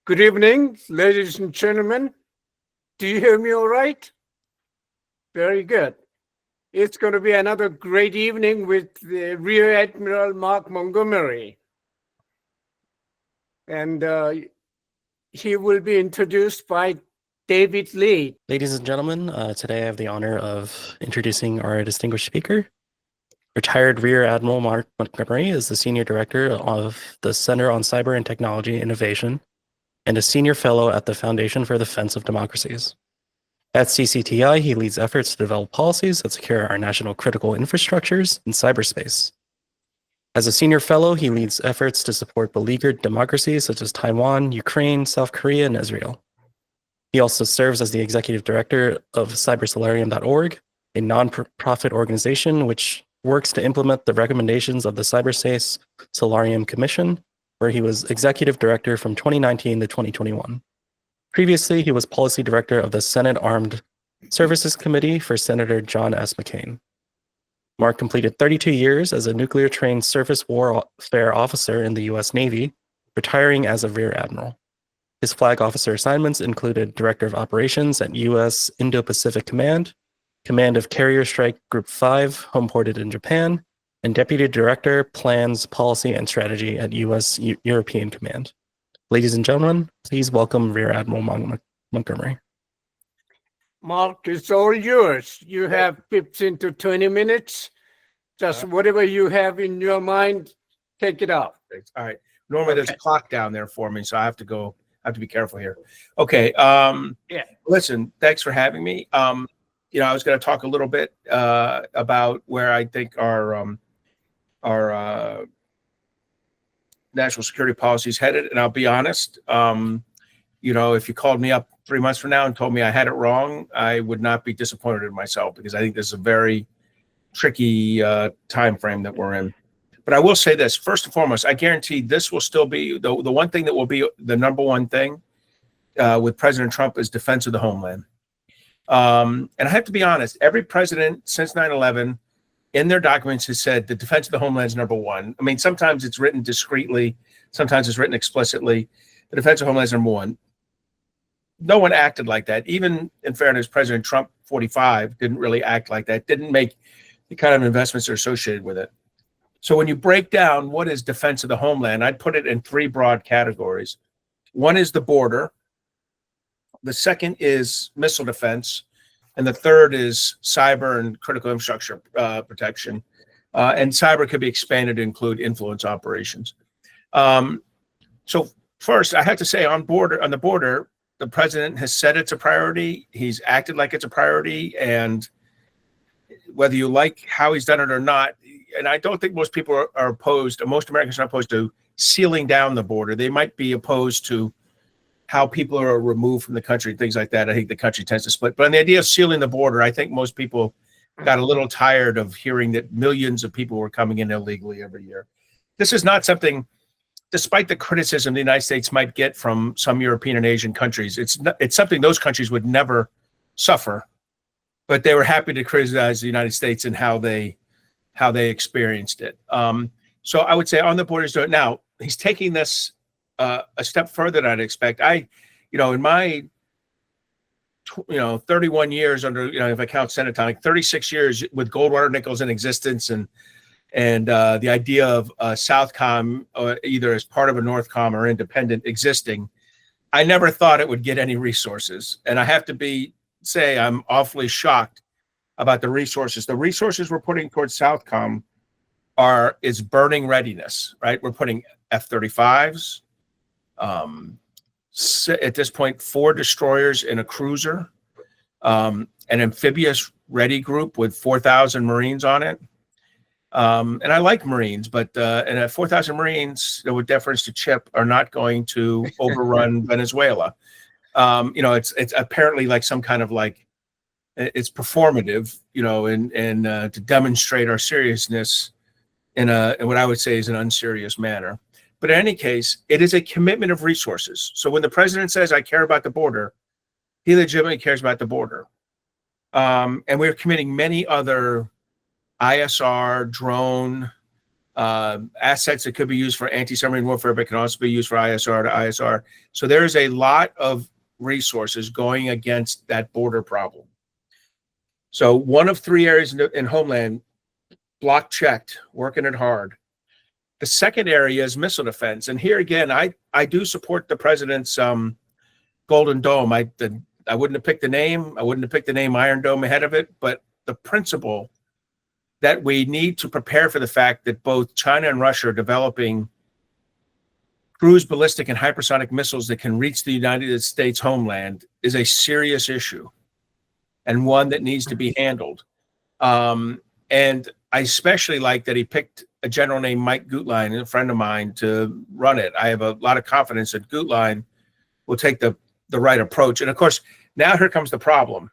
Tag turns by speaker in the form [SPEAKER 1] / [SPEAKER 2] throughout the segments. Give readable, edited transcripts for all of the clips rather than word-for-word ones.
[SPEAKER 1] Good evening, ladies and gentlemen. Do you hear me all right? Very good. It's going to be another great evening with Rear Admiral Mark Montgomery. And he will be introduced by David Lee.
[SPEAKER 2] Ladies and gentlemen, today I have the honor of introducing our distinguished speaker. Retired Rear Admiral Mark Montgomery is the Senior Director of the Center on Cyber and Technology Innovation and a Senior Fellow at the Foundation for the Defense of Democracies. At CCTI, he leads efforts to develop policies that secure our national critical infrastructures in cyberspace. As a Senior Fellow, he leads efforts to support beleaguered democracies such as Taiwan, Ukraine, South Korea, and Israel. He also serves as the Executive Director of cybersolarium.org, a non-profit organization which works to implement the recommendations of the Cyberspace Solarium Commission, where he was Executive Director from 2019 to 2021. Previously, he was Policy Director of the Senate Armed Services Committee for Senator John S. McCain. Mark completed 32 years as a nuclear-trained surface warfare officer in the U.S. Navy, retiring as a Rear Admiral. His flag officer assignments included Director of Operations at U.S. Indo-Pacific Command, Command of Carrier Strike Group 5, homeported in Japan, and Deputy Director, Plans, Policy, and Strategy at U.S. European Command. Ladies and gentlemen, please welcome Rear Admiral Montgomery.
[SPEAKER 1] Mark, it's all yours. You have 15 to 20 minutes. Just whatever you have in your mind, take it out.
[SPEAKER 3] All right. Normally there's a clock down there for me, so I have to be careful here. Okay. Listen, thanks for having me. I was going to talk a little bit about where I think our national security policy is headed, and I'll be honest. If you called me up 3 months from now and told me I had it wrong, I would not be disappointed in myself, because I think this is a very tricky time frame that we're in. But I will say this, first and foremost, I guarantee this will still be the one thing that will be the number one thing with President Trump is defense of the homeland. And I have to be honest, every president since 9/11 in their documents has said the defense of the homeland is number one. I mean, sometimes it's written discreetly, sometimes it's written explicitly. The defense of homeland is number one. No one acted like that. Even in fairness, President Trump 45 didn't really act like that, didn't make the kind of investments that are associated with it. So when you break down what is defense of the homeland, I'd put it in three broad categories. One is the border. The second is missile defense. And the third is cyber and critical infrastructure protection. And cyber could be expanded to include influence operations. So first, I have to say on the border, the president has said it's a priority. He's acted like it's a priority. And whether you like how he's done it or not, and I don't think most people are opposed, most Americans are opposed to sealing down the border. They might be opposed to how people are removed from the country, things like that. I think the country tends to split. But on the idea of sealing the border, I think most people got a little tired of hearing that millions of people were coming in illegally every year. This is not something, despite the criticism the United States might get from some European and Asian countries, it's something those countries would never suffer. But they were happy to criticize the United States and how they experienced it. So I would say on the borders now, he's taking this a step further than I'd expect. In my 31 years under, if I count Senate time, like 36 years with Goldwater Nichols in existence, and the idea of Southcom either as part of a Northcom or independent existing, I never thought it would get any resources. And I have to say I'm awfully shocked about the resources. The resources we're putting towards Southcom is burning readiness, right? We're putting F-35s, at this point, 4 destroyers and a cruiser, an amphibious ready group with 4,000 Marines on it. And I like Marines, but 4,000 Marines, with deference to Chip, are not going to overrun Venezuela. It's apparently like some kind of it's performative, and to demonstrate our seriousness in what I would say is an unserious manner. But in any case, it is a commitment of resources. So when the president says, I care about the border, he legitimately cares about the border. And we're committing many other ISR, drone, assets that could be used for anti-submarine warfare, but can also be used for ISR to ISR. So there is a lot of resources going against that border problem. So one of three areas in Homeland, block checked, working it hard. The second area is missile defense. And here again, I do support the president's Golden Dome. I wouldn't have picked the name. I wouldn't have picked the name Iron Dome ahead of it, but the principle that we need to prepare for the fact that both China and Russia are developing cruise ballistic and hypersonic missiles that can reach the United States homeland is a serious issue and one that needs to be handled. And I especially like that he picked a general named Mike Gutlein, a friend of mine, to run it. I have a lot of confidence that Gutlein will take the right approach. And of course, now here comes the problem.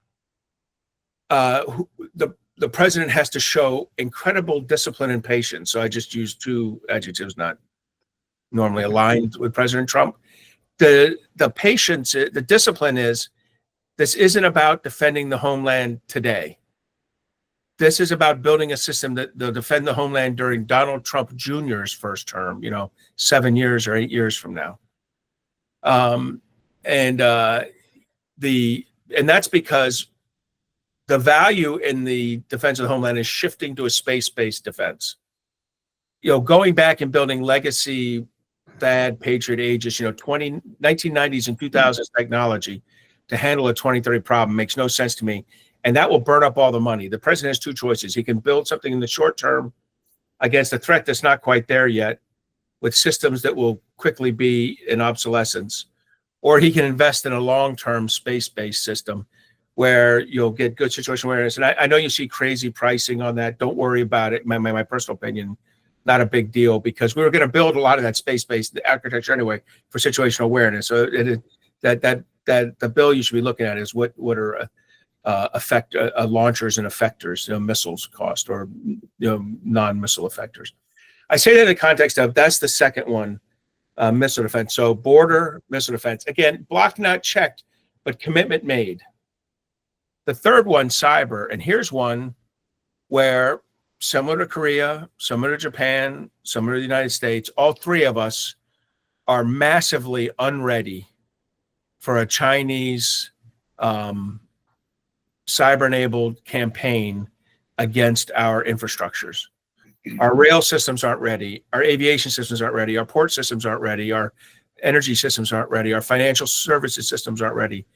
[SPEAKER 3] The president has to show incredible discipline and patience. So I just used two adjectives not normally aligned with President Trump. The patience, the discipline is, this isn't about defending the homeland today. This is about building a system that will defend the homeland during Donald Trump Jr.'s first term, 7 years or 8 years from now. And that's because the value in the defense of the homeland is shifting to a space-based defense. Going back and building legacy THAAD, Patriot, Aegis, 1990s and 2000s technology to handle a 2030 problem makes no sense to me. And that will burn up all the money. The president has two choices. He can build something in the short term against a threat that's not quite there yet with systems that will quickly be in obsolescence, or he can invest in a long-term space-based system where you'll get good situation awareness. And I know you see crazy pricing on that. Don't worry about it. My personal opinion, not a big deal, because we were going to build a lot of that space-based architecture anyway for situational awareness. So that the bill you should be looking at is what are launchers and effectors, missiles cost, or non-missile effectors. I say that in the context of that's the second one, missile defense. So border missile defense, again, blocked not checked, but commitment made. The third one, cyber, and here's one where, similar to Korea, similar to Japan, similar to the United States, all three of us are massively unready for a Chinese cyber-enabled campaign against our infrastructures. Our rail systems aren't ready. Our aviation systems aren't ready. Our port systems aren't ready. Our energy systems aren't ready. Our financial services systems aren't ready.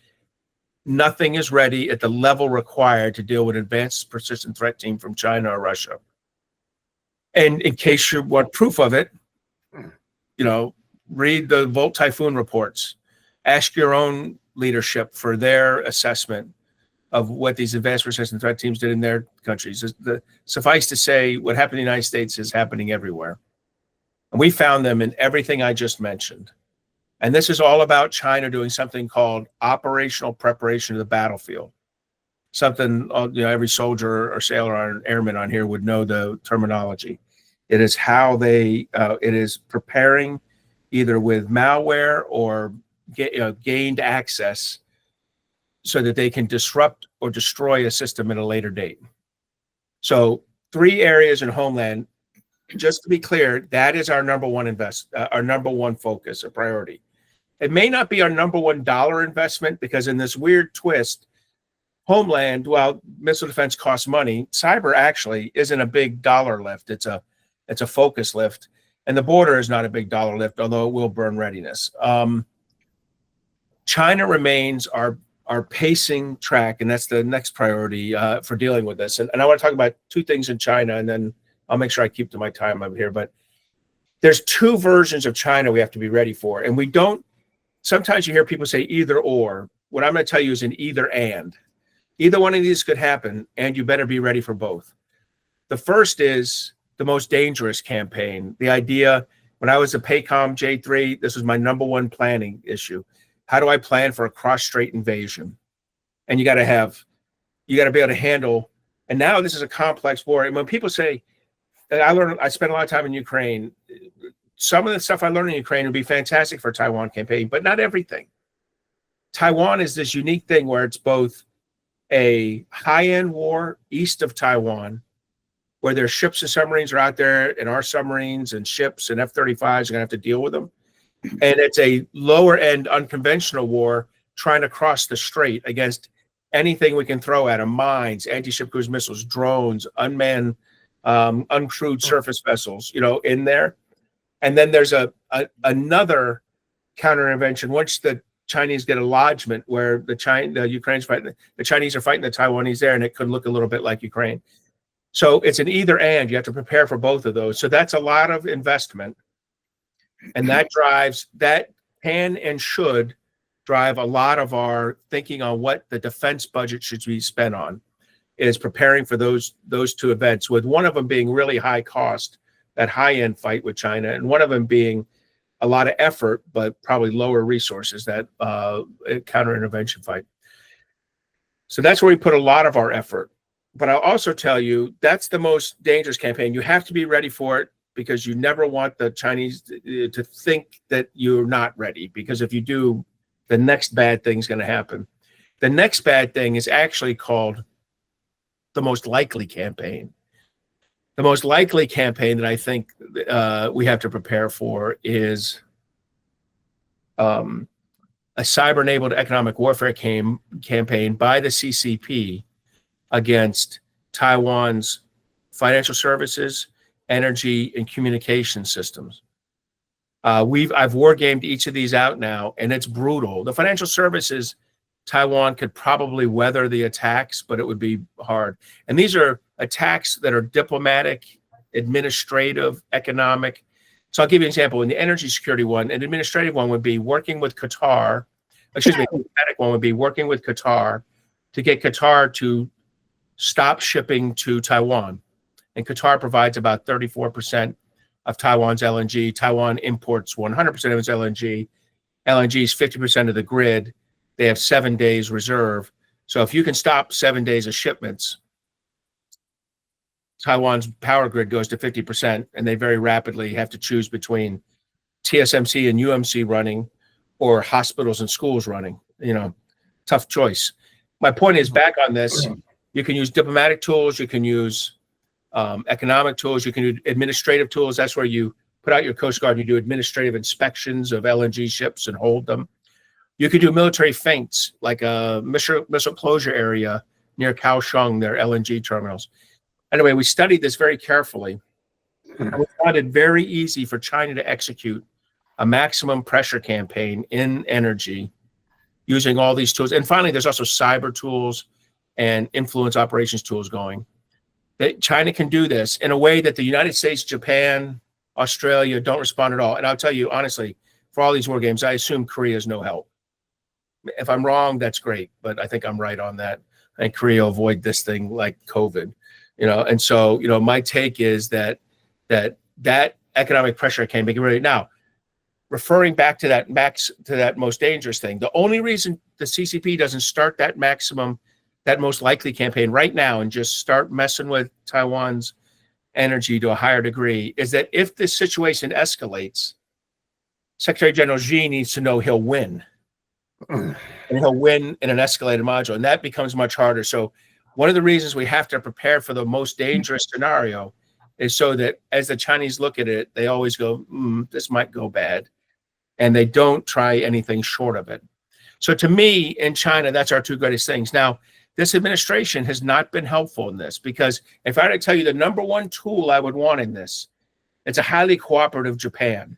[SPEAKER 3] Nothing is ready at the level required to deal with an advanced persistent threat team from China or Russia. And in case you want proof of it, read the Volt Typhoon reports. Ask your own leadership for their assessment of what these advanced persistent threat teams did in their countries. Suffice to say, what happened in the United States is happening everywhere. And we found them in everything I just mentioned. And this is all about China doing something called operational preparation of the battlefield. Something, every soldier or sailor or airman on here would know the terminology. It is how it is preparing either with malware or gained access so that they can disrupt or destroy a system at a later date. So 3 areas in Homeland, just to be clear, that is our number one focus, a priority. It may not be our number $1 investment, because in this weird twist, Homeland, while missile defense costs money, cyber actually isn't a big dollar lift. It's a focus lift, and the border is not a big dollar lift, although it will burn readiness. China remains our pacing track, and that's the next priority for dealing with this. And I want to talk about 2 things in China, and then I'll make sure I keep to my time over here. But there's 2 versions of China we have to be ready for, and we don't. Sometimes you hear people say either or. What I'm going to tell you is an either and. Either one of these could happen, and you better be ready for both. The first is the most dangerous campaign. The idea, when I was a PACOM J3, this was my number 1 planning issue. How do I plan for a cross-strait invasion? And you got to be able to handle. And now this is a complex war. And when people say, I spent a lot of time in Ukraine. Some of the stuff I learned in Ukraine would be fantastic for a Taiwan campaign, but not everything. Taiwan is this unique thing where it's both a high-end war east of Taiwan, where their ships and submarines are out there, and our submarines and ships and F-35s are going to have to deal with them. And it's a lower end unconventional war trying to cross the strait against anything we can throw at them: mines, anti-ship cruise missiles, drones, unmanned, uncrewed surface vessels, in there. And then there's another counter intervention once the Chinese get a lodgment where the Ukrainians fighting, the Chinese are fighting the Taiwanese there, and it could look a little bit like Ukraine. So it's an either and. You have to prepare for both of those. So that's a lot of investment, and that can and should drive a lot of our thinking on what the defense budget should be spent on, is preparing for those two events, with one of them being really high cost, that high-end fight with China, and one of them being a lot of effort, but probably lower resources, that counter-intervention fight. So that's where we put a lot of our effort. But I'll also tell you, that's the most dangerous campaign. You have to be ready for it, because you never want the Chinese to think that you're not ready, because if you do, the next bad thing's going to happen. The next bad thing is actually called the most likely campaign. The most likely campaign that I think we have to prepare for is a cyber-enabled economic warfare campaign by the CCP against Taiwan's financial services, energy, and communication systems. I've war-gamed each of these out now, and it's brutal. The financial services, Taiwan could probably weather the attacks, but it would be hard. And these are attacks that are diplomatic, administrative, economic. So I'll give you an example. In the energy security one, an administrative one would be working with Qatar. Excuse me, a diplomatic one would be working with Qatar to get Qatar to stop shipping to Taiwan. And Qatar provides about 34% of Taiwan's LNG. Taiwan imports 100% of its LNG. LNG is 50% of the grid. They have 7 days reserve. So if you can stop 7 days of shipments, Taiwan's power grid goes to 50%, and they very rapidly have to choose between TSMC and UMC running or hospitals and schools running. Tough choice. My point is, back on this, you can use diplomatic tools, you can use economic tools, you can do administrative tools. That's where you put out your Coast Guard and you do administrative inspections of LNG ships and hold them. You could do military feints, like a missile closure area near Kaohsiung, their LNG terminals. Anyway, we studied this very carefully, and we found it very easy for China to execute a maximum pressure campaign in energy using all these tools. And finally, there's also cyber tools and influence operations tools going. China can do this in a way that the United States, Japan, Australia don't respond at all. And I'll tell you, honestly, for all these war games, I assume Korea is no help. If I'm wrong, that's great, but I think I'm right on that. I think Korea will avoid this thing like COVID, And so, my take is that economic pressure can make it really. Now, referring back to that most dangerous thing, the only reason the CCP doesn't start that most likely campaign right now and just start messing with Taiwan's energy to a higher degree is that if this situation escalates, Secretary General Xi needs to know he'll win. And he'll win in an escalated module, and that becomes much harder. So one of the reasons we have to prepare for the most dangerous scenario is so that as the Chinese look at it, they always go, this might go bad. And they don't try anything short of it. So to me, in China, that's our two greatest things. Now, this administration has not been helpful in this, because if I had to tell you the number one tool I would want in this, it's a highly cooperative Japan.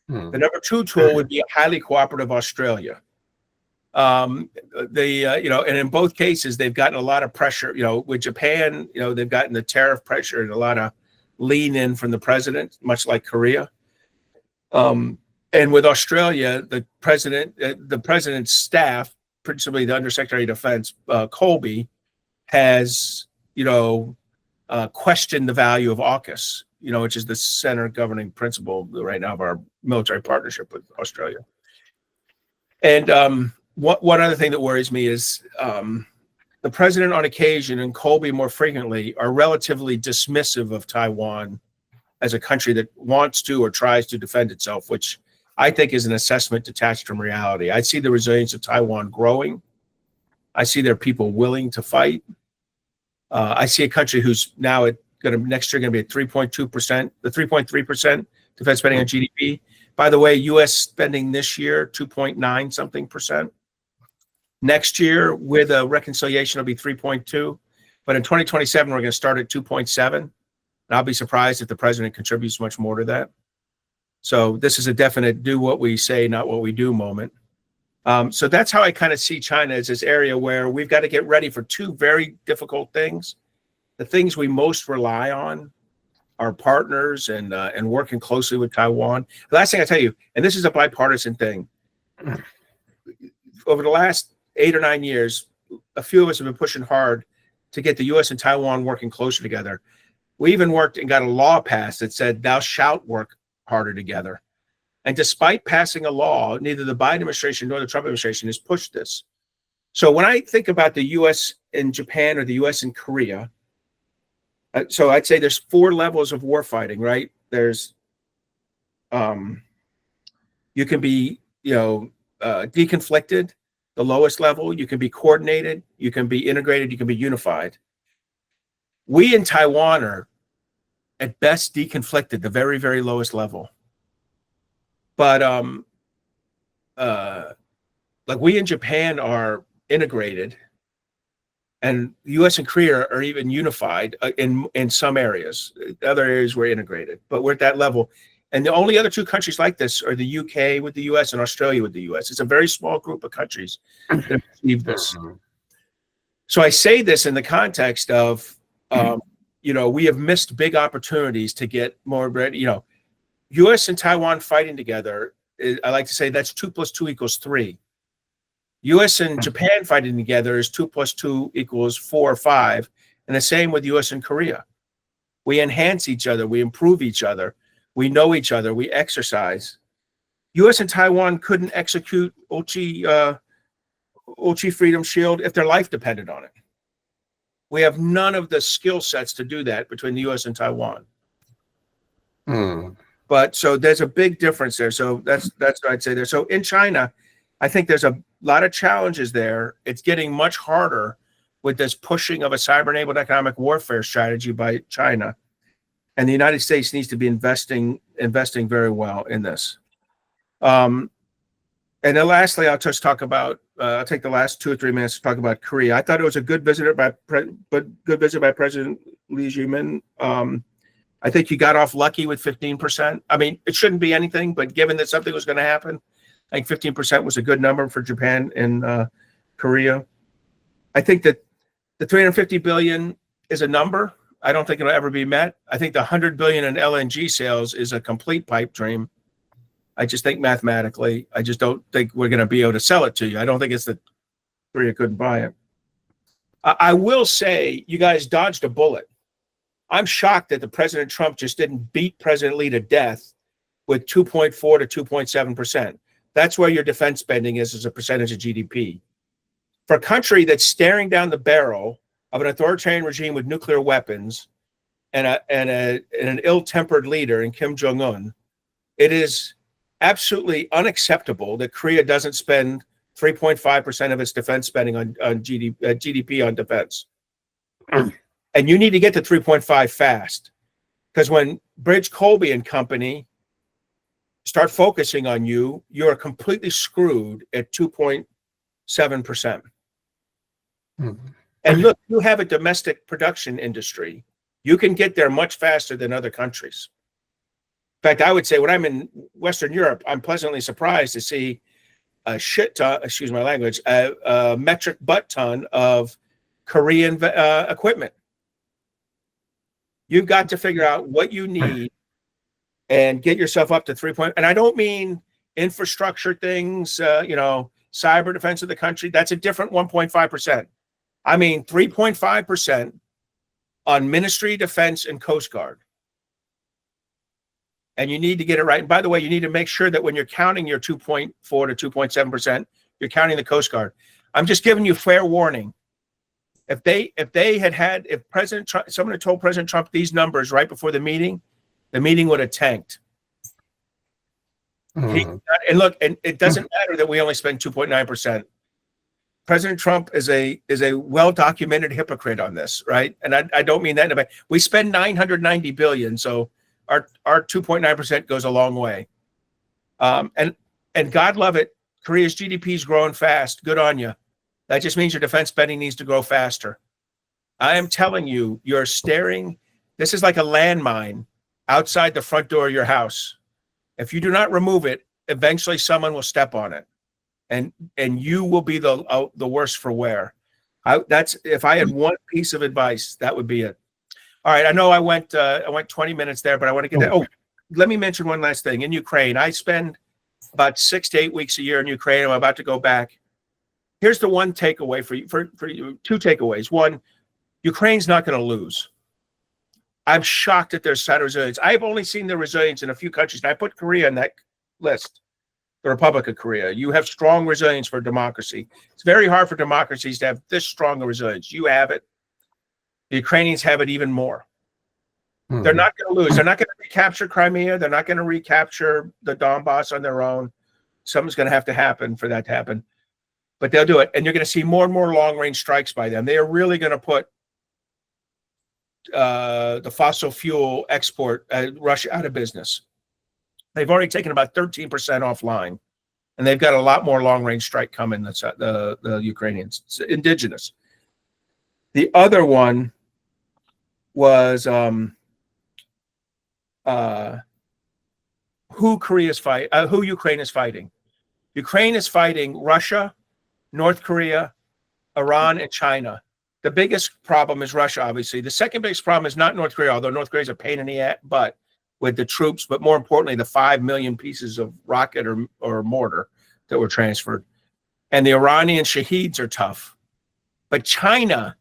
[SPEAKER 3] The number two tool would be a highly cooperative Australia. And in both cases, they've gotten a lot of pressure. With Japan, they've gotten the tariff pressure and a lot of lean in from the president, much like Korea. And with Australia, the president's staff, principally the Undersecretary of Defense, Colby, has, questioned the value of AUKUS, which is the center governing principle right now of our military partnership with Australia. And one other thing that worries me is the president on occasion, and Colby more frequently, are relatively dismissive of Taiwan as a country that wants to or tries to defend itself, which I think is an assessment detached from reality. I see the resilience of Taiwan growing. I see their people willing to fight. I see a country who's now next year going to be at 3.2%, the 3.3% defense spending on GDP. By the way, U.S. spending this year 2.9 something percent. Next year, with a reconciliation, it'll be 3.2. But in 2027, we're going to start at 2.7. And I'll be surprised if the president contributes much more to that. So this is a definite do what we say, not what we do moment. So that's how I kind of see China as this area where we've got to get ready for two very difficult things. The things we most rely on, our partners and working closely with Taiwan. The last thing I tell you, and this is a bipartisan thing, over the last 8 or 9 years, a few of us have been pushing hard to get the U.S. and Taiwan working closer together. We even worked and got a law passed that said thou shalt work harder together. And despite passing a law, neither the Biden administration nor the Trump administration has pushed this. So when I think about the U.S. and Japan or the U.S. and Korea, so I'd say there's 4 levels of war fighting, right? There's, you can be, deconflicted, the lowest level. You can be coordinated. You can be integrated. You can be unified. We in Taiwan are at best deconflicted, the very, very lowest level. But like we in Japan are integrated, and U.S. and Korea are even unified in some areas. Other areas we're integrated, but we're at that level. And the only other 2 countries like this are the UK with the US and Australia with the US. It's a very small group of countries that have achieved this. So I say this in the context of, we have missed big opportunities to get more, US and Taiwan fighting together. I like to say that's 2 + 2 = 3. US and Japan fighting together is 2 + 2 = 4 or 5. And the same with US and Korea. We enhance each other. We improve each other. We know each other. We exercise. U.S. and Taiwan couldn't execute Ulchi Freedom Shield if their life depended on it. We have none of the skill sets to do that between the U.S. and Taiwan. But so there's a big difference there. So that's what I'd say there. So in China, I think there's a lot of challenges there. It's getting much harder with this pushing of a cyber-enabled economic warfare strategy by China. And the United States needs to be investing very well in this. And then lastly, I'll just talk about, I'll take the last 2 or 3 minutes to talk about Korea. I thought it was a good visit by President Lee Jae-min. I think he got off lucky with 15%. I mean, it shouldn't be anything, but given that something was going to happen, I think 15% was a good number for Japan and Korea. I think that the $350 billion is a number. I don't think it'll ever be met. I think the $100 billion in LNG sales is a complete pipe dream. I just think mathematically, I just don't think we're going to be able to sell it to you. I don't think it's that Korea couldn't buy it. I will say you guys dodged a bullet. I'm shocked that the President Trump just didn't beat President Lee to death with 2.4 to 2.7%. That's where your defense spending is as a percentage of GDP. For a country that's staring down the barrel of an authoritarian regime with nuclear weapons and an ill-tempered leader in Kim Jong-un, it is absolutely unacceptable that Korea doesn't spend 3.5% of its defense spending on GDP on defense. And you need to get to 3.5 fast, because when Bridge Colby and company start focusing on you, you're completely screwed at 2.7%. And look, you have a domestic production industry. You can get there much faster than other countries. In fact, I would say when I'm in Western Europe, I'm pleasantly surprised to see a shit ton, excuse my language, a metric butt ton of Korean equipment. You've got to figure out what you need and get yourself up to 3 point. And I don't mean infrastructure things, cyber defense of the country. That's a different 1.5%. I mean 3.5% on Ministry, Defense, and Coast Guard. And you need to get it right. And by the way, you need to make sure that when you're counting your 2.4 to 2.7%, you're counting the Coast Guard. I'm just giving you fair warning. If President Trump, someone had told President Trump these numbers right before the meeting would have tanked. And look, and it doesn't matter that we only spend 2.9%. President Trump is a well-documented hypocrite on this, right? And I don't mean that in a bad. We spend 990 billion, so our 2.9% goes a long way. And God love it, Korea's GDP is growing fast. Good on you. That just means your defense spending needs to grow faster. I am telling you, you're staring. This is like a landmine outside the front door of your house. If you do not remove it, eventually someone will step on it, and you will be the worse for wear. That's if I had one piece of advice, that would be it. All right, I know I went 20 minutes there, but I want to get that. Oh, let me mention one last thing. In Ukraine, I spend about 6 to 8 weeks a year in Ukraine. I'm about to go back. Here's the one takeaway for you. Two takeaways. One, Ukraine's not going to lose. I'm shocked at their side of resilience. I've only seen the resilience in a few countries, and I put Korea in that list, the Republic of Korea. You have strong resilience for democracy. It's very hard for democracies to have this strong a resilience. You have it. The Ukrainians have it even more. They're not going to lose. They're not going to recapture Crimea. They're not going to recapture the Donbass on their own. Something's going to have to happen for that to happen. But they'll do it. And you're going to see more and more long-range strikes by them. They are really going to put the fossil fuel export Russia out of business. They've already taken about 13% offline. And they've got a lot more long-range strike coming, the Ukrainians. It's indigenous. The other one was who Ukraine is fighting. Ukraine is fighting Russia, North Korea, Iran, and China. The biggest problem is Russia, obviously. The second biggest problem is not North Korea, although North Korea is a pain in the butt with the troops, but more importantly, the 5 million pieces of rocket or mortar that were transferred. And the Iranian shaheeds are tough. But China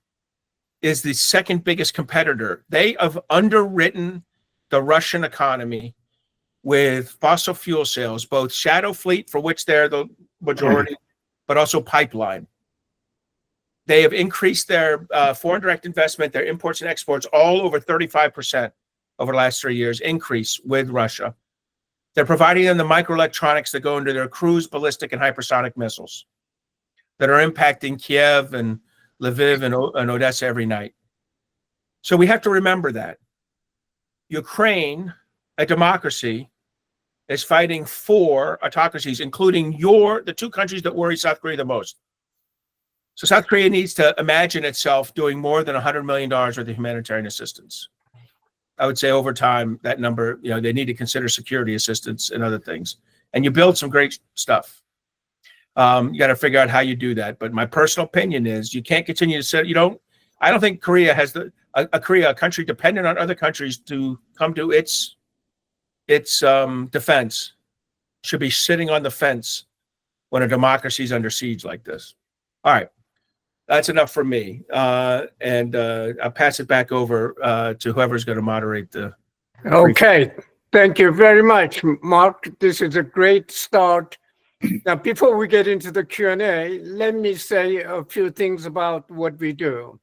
[SPEAKER 3] is the second biggest competitor. They have underwritten the Russian economy with fossil fuel sales, both shadow fleet, for which they're the majority, but also pipeline. They have increased their foreign direct investment, their imports and exports, all over 35% over the last 3 years, increase with Russia. They're providing them the microelectronics that go into their cruise, ballistic, and hypersonic missiles that are impacting Kiev and Lviv and Odessa every night. So we have to remember that. Ukraine, a democracy, is fighting 4 autocracies, including the 2 countries that worry South Korea the most. So South Korea needs to imagine itself doing more than $100 million worth of humanitarian assistance. I would say over time, that number, they need to consider security assistance and other things. And you build some great stuff. You got to figure out how you do that. But my personal opinion is you can't continue to say, I don't think Korea has a country dependent on other countries to come to its defense, should be sitting on the fence when a democracy is under siege like this. All right. That's enough for me. And I'll pass it back over to whoever's going to moderate the.
[SPEAKER 1] Okay. Thank you very much, Mark. This is a great start. Now, before we get into the Q&A, let me say a few things about what we do.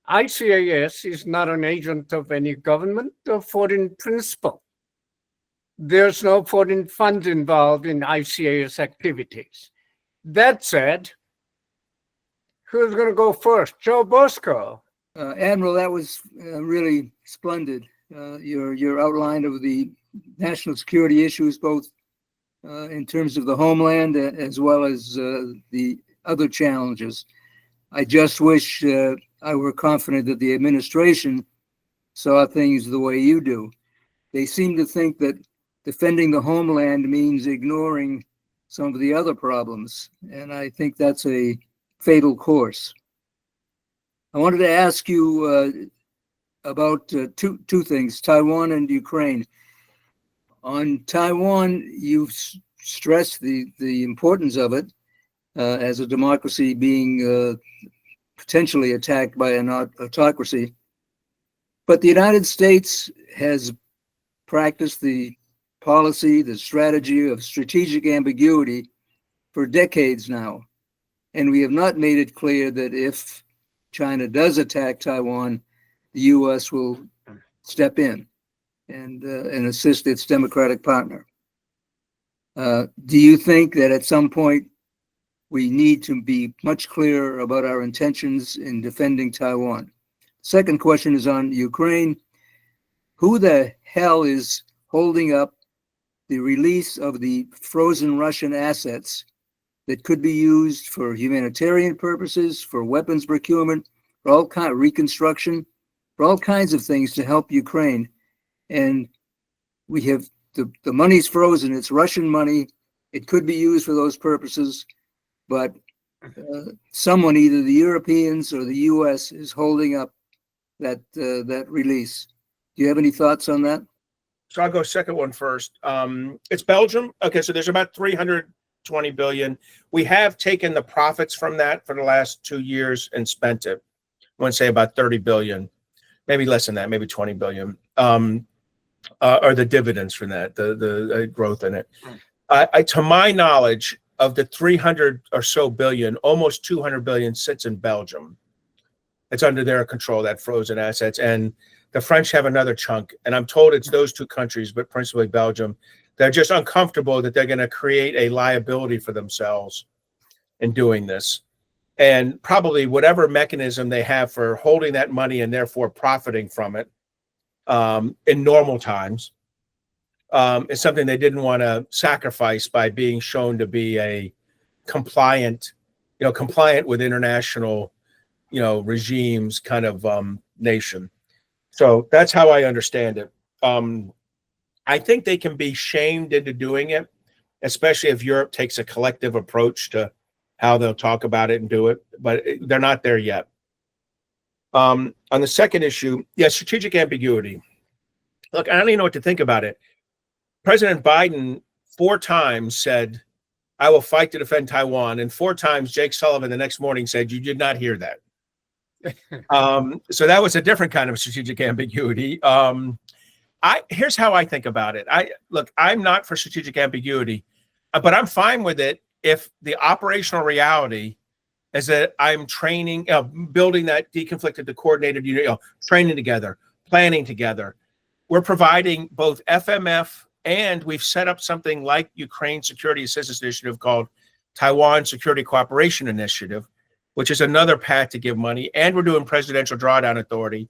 [SPEAKER 1] ICAS is not an agent of any government or foreign principal. There's no foreign fund involved in ICAS activities. That said, who's going to go first? Joe Bosco.
[SPEAKER 4] Admiral, that was really splendid. Your outline of the national security issues, both in terms of the homeland as well as the other challenges. I just wish I were confident that the administration saw things the way you do. They seem to think that defending the homeland means ignoring some of the other problems, and I think that's a fatal course. I wanted to ask you about two things, Taiwan and Ukraine. On Taiwan, you've stressed the importance of it as a democracy being potentially attacked by an autocracy. But the United States has practiced the policy, the strategy of strategic ambiguity for decades now. And we have not made it clear that if China does attack Taiwan, the U.S. will step in and assist its democratic partner. Do you think that at some point we need to be much clearer about our intentions in defending Taiwan. Second question is on Ukraine. Who the hell is holding up the release of the frozen Russian assets that could be used for humanitarian purposes, for weapons procurement, for all kind of reconstruction, for all kinds of things to help Ukraine? And we have the money's frozen. It's Russian money. It could be used for those purposes, but someone, either the Europeans or the U.S., is holding up that release. Do you have any thoughts on that?
[SPEAKER 3] So I'll go second one first. It's Belgium. Okay, so there's about 320 billion. We have taken the profits from that for the last 2 years and spent it. I want to say about 30 billion, maybe less than that, maybe 20 billion. Or the dividends from that, the growth in it. To my knowledge, of the 300 or so billion, almost 200 billion sits in Belgium. It's under their control, that frozen assets. And the French have another chunk. And I'm told it's those two countries, but principally Belgium. They're just uncomfortable that they're going to create a liability for themselves in doing this. And probably whatever mechanism they have for holding that money and therefore profiting from it in normal times is something they didn't want to sacrifice by being shown to be a compliant with international, regimes kind of nation. So that's how I understand it. I think they can be shamed into doing it, especially if Europe takes a collective approach to how they'll talk about it and do it, but they're not there yet. On the second issue, strategic ambiguity. Look, I don't even know what to think about it. President Biden 4 times said, "I will fight to defend Taiwan," and 4 times Jake Sullivan the next morning said, "You did not hear that." So that was a different kind of strategic ambiguity. Here's how I think about it. I'm not for strategic ambiguity, but I'm fine with it if the operational reality is that I'm training, building that deconflicted, coordinated unit, training together, planning together. We're providing both FMF, and we've set up something like Ukraine Security Assistance Initiative called Taiwan Security Cooperation Initiative, which is another path to give money. And we're doing Presidential Drawdown Authority,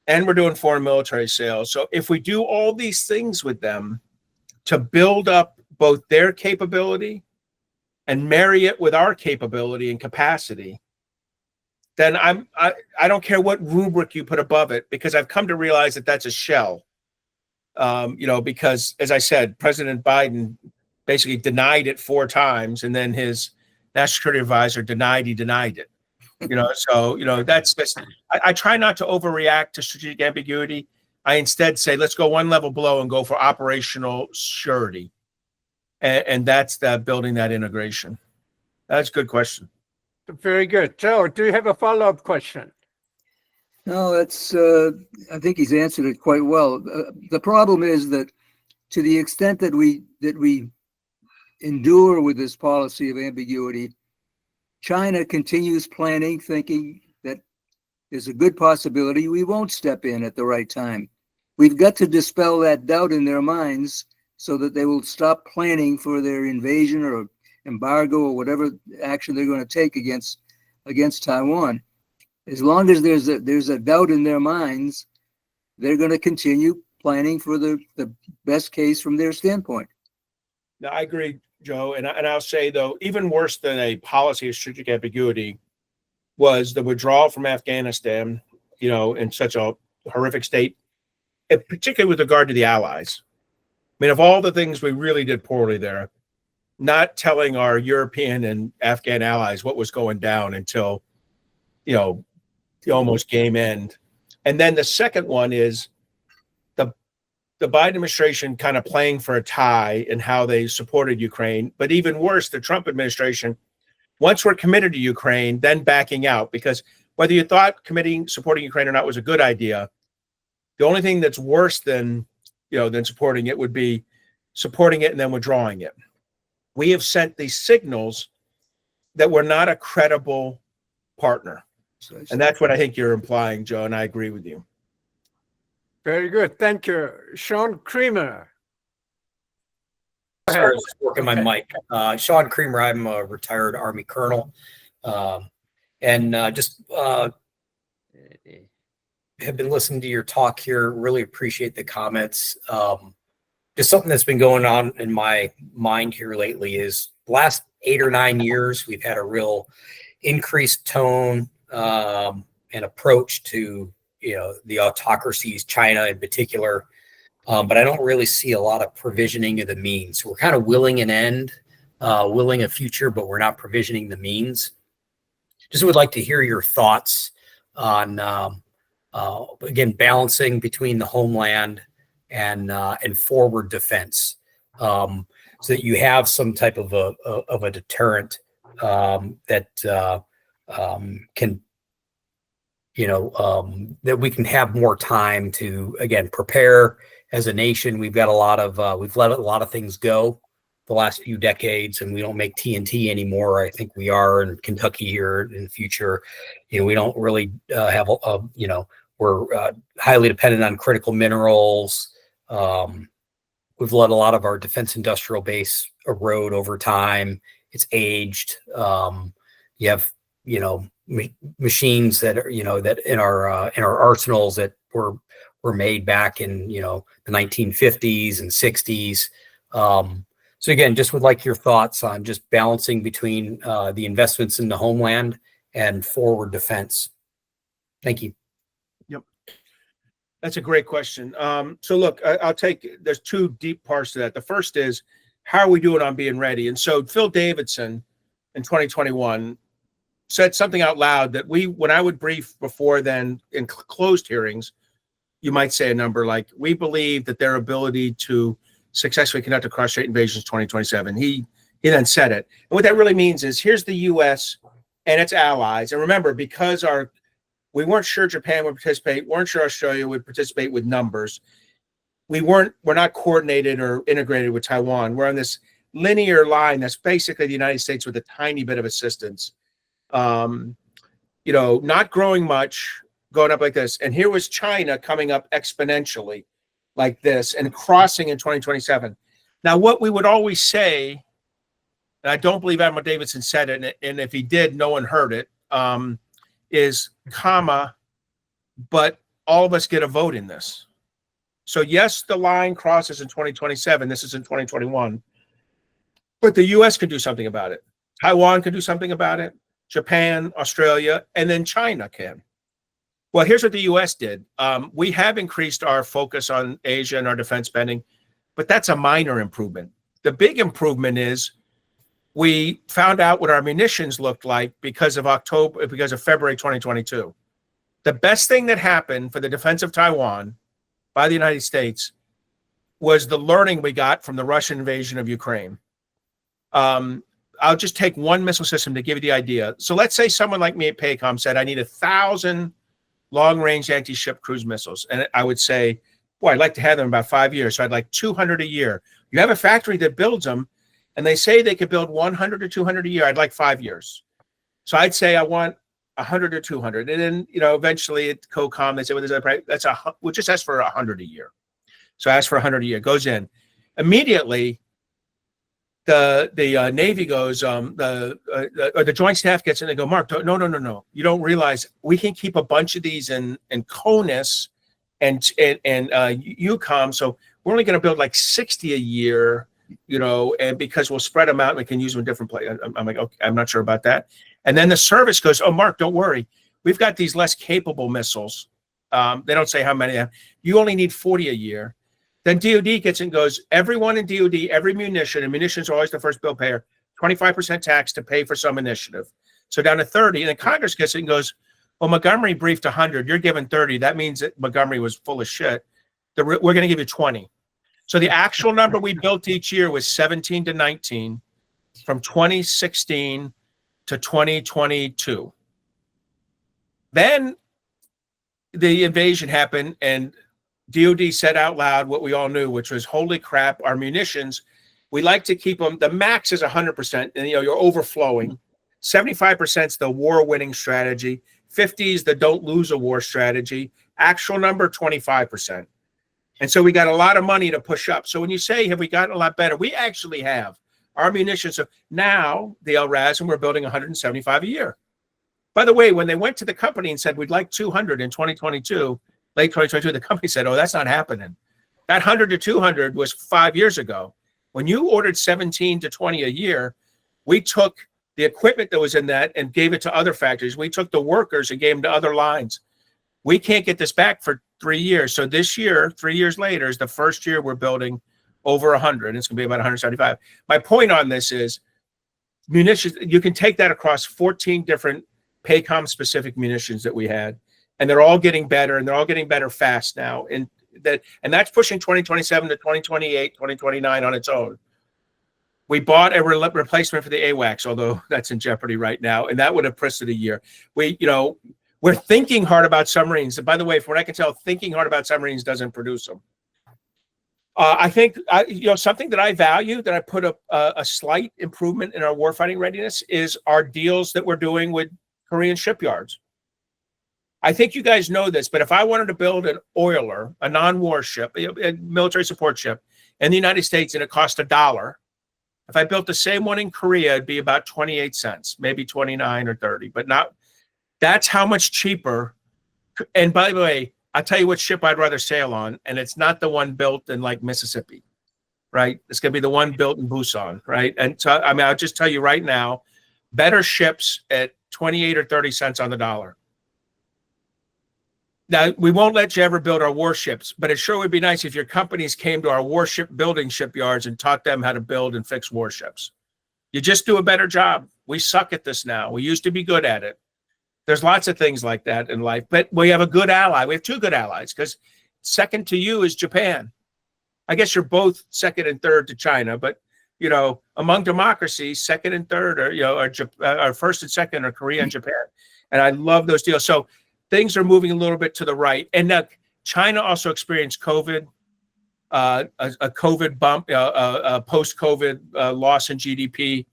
[SPEAKER 3] and we're doing foreign military sales. So if we do all these things with them to build up both their capability and marry it with our capability and capacity, then I don't care what rubric you put above it, because I've come to realize that that's a shell. Because as I said, President Biden basically denied it 4 times, and then his national security advisor denied it. That's I try not to overreact to strategic ambiguity. I instead say, let's go one level below and go for operational surety. And that's building that integration. That's a good question.
[SPEAKER 1] Very good. Joe, do you have a follow-up question?
[SPEAKER 4] No, that's, I think he's answered it quite well. The problem is that to the extent that we endure with this policy of ambiguity, China continues planning, thinking that there's a good possibility we won't step in at the right time. We've got to dispel that doubt in their minds so that they will stop planning for their invasion or embargo or whatever action they're going to take against Taiwan. As long as there's a doubt in their minds, they're going to continue planning for the best case from their standpoint.
[SPEAKER 3] No, I agree, Joe. And I'll say, though, even worse than a policy of strategic ambiguity was the withdrawal from Afghanistan, in such a horrific state, particularly with regard to the allies. I mean, of all the things we really did poorly there, not telling our European and Afghan allies what was going down until, the almost game end. And then the second one is the Biden administration kind of playing for a tie in how they supported Ukraine. But even worse, the Trump administration, once we're committed to Ukraine, then backing out, because whether you thought supporting Ukraine or not was a good idea, the only thing that's worse than supporting it would be supporting it and then withdrawing it. We have sent these signals that we're not a credible partner. And that's what I think you're implying, Joe, and I agree with you.
[SPEAKER 1] Very good. Thank you. Sean Creamer. ahead.
[SPEAKER 5] was working my mic. Sean Creamer, I'm a retired Army colonel, and just have been listening to your talk here. Really appreciate the comments. Just something that's been going on in my mind here lately is the last 8 or 9 years, we've had a real increased tone and approach to, the autocracies, China in particular. But I don't really see a lot of provisioning of the means. We're kind of willing an end, willing a future, but we're not provisioning the means. Just would like to hear your thoughts on, again, balancing between the homeland and forward defense, so that you have some type of a deterrent that can, that we can have more time to, again, prepare as a nation. We've got a lot of we've let a lot of things go the last few decades, and we don't make TNT anymore. I think we are in Kentucky here in the future. We don't really have we're highly dependent on critical minerals. We've let a lot of our defense industrial base erode over time. It's aged. You have machines that are that in our arsenals that were made back in the 1950s and 60s. So again, just would like your thoughts on just balancing between the investments in the homeland and forward defense. Thank you.
[SPEAKER 3] Yep, that's a great question. So look, I'll take. There's 2 deep parts to that. The first is, how are we doing on being ready? And so Phil Davidson in 2021 said something out loud that when I would brief before then in closed hearings, you might say a number like, we believe that their ability to successfully conduct a cross-strait invasion is 2027. He then said it. And what that really means is, here's the U.S. and its allies. And remember, because we weren't sure Japan would participate, weren't sure Australia would participate with numbers. We're not coordinated or integrated with Taiwan. We're on this linear line that's basically the United States with a tiny bit of assistance. Not growing much, going up like this. And here was China coming up exponentially like this and crossing in 2027. Now, what we would always say, and I don't believe Admiral Davidson said it, and if he did, no one heard it, is but all of us get a vote in this. So yes, the line crosses in 2027. This is in 2021. But the U.S. can do something about it. Taiwan can do something about it. Japan, Australia, and then China can. Well, here's what the U.S. did. We have increased our focus on Asia and our defense spending, but that's a minor improvement. The big improvement is we found out what our munitions looked like because of February 2022. The best thing that happened for the defense of Taiwan by the United States was the learning we got from the Russian invasion of Ukraine. I'll just take one missile system to give you the idea. So let's say someone like me at PACOM said, I need 1,000 long-range anti-ship cruise missiles. And I would say, boy, I'd like to have them in about 5 years. So I'd like 200 a year. You have a factory that builds them, and they say they could build 100 or 200 a year. I'd like 5 years. So I'd say I want 100 or 200. And then, eventually at COCOM, they say, well, we'll just ask for 100 a year. So I ask for 100 a year, goes in. Immediately, the Navy goes, the Joint Staff gets in, they go, Mark, no. You don't realize we can keep a bunch of these in CONUS and UCOM. So we're only going to build like 60 a year, and because we'll spread them out and we can use them in different places. I'm like, okay, I'm not sure about that. And then the service goes, oh, Mark, don't worry. We've got these less capable missiles. They don't say how many. You only need 40 a year. Then DOD gets in and goes, everyone in DOD, every munition, and munitions are always the first bill payer, 25% tax to pay for some initiative. So down to 30. And then Congress gets in and goes, well, Montgomery briefed 100. You're given 30. That means that Montgomery was full of shit. We're going to give you 20. So the actual number we built each year was 17 to 19 from 2016 to 2022. Then the invasion happened, and DOD said out loud what we all knew, which was, holy crap, our munitions, we like to keep them. The max is 100%, and you're overflowing. 75% is the war-winning strategy. 50 is the don't lose a war strategy. Actual number, 25%. And so we got a lot of money to push up. So when you say, have we gotten a lot better? We actually have. Our munitions, so now the LRADM, we're building 175 a year. By the way, when they went to the company and said, we'd like 200 in 2022, late 2022, the company said, oh, that's not happening. That 100 to 200 was 5 years ago. When you ordered 17 to 20 a year, we took the equipment that was in that and gave it to other factories. We took the workers and gave them to other lines. We can't get this back for 3 years. So this year, 3 years later, is the first year we're building over 100. It's going to be about 175. My point on this is munitions, you can take that across 14 different PACOM specific munitions that we had, and they're all getting better, and they're all getting better fast now. And that's pushing 2027 to 2028, 2029 on its own. We bought a replacement for the AWACS, although that's in jeopardy right now, and that would have pushed it a year. We're thinking hard about submarines. And by the way, from what I can tell, thinking hard about submarines doesn't produce them. I think something that I value, that I put a slight improvement in our warfighting readiness, is our deals that we're doing with Korean shipyards. I think you guys know this, but if I wanted to build an oiler, a non-war ship, a military support ship in the United States, and it cost $1, if I built the same one in Korea, it'd be about 28 cents, maybe 29 or 30, but not. That's how much cheaper. And by the way, I'll tell you what ship I'd rather sail on, and it's not the one built in like Mississippi, right? It's going to be the one built in Busan, right? And so, I mean, I'll just tell you right now, better ships at 28 or 30 cents on the dollar. Now, we won't let you ever build our warships, but it sure would be nice if your companies came to our warship building shipyards and taught them how to build and fix warships. You just do a better job. We suck at this now. We used to be good at it. There's lots of things like that in life, but we have a good ally. We have two good allies, because second to you is Japan. I guess you're both second and third to China, but among democracies, second and third are first and second are Korea and Japan. And I love those deals. So things are moving a little bit to the right. And now China also experienced COVID, a COVID bump, a post-COVID loss in GDP.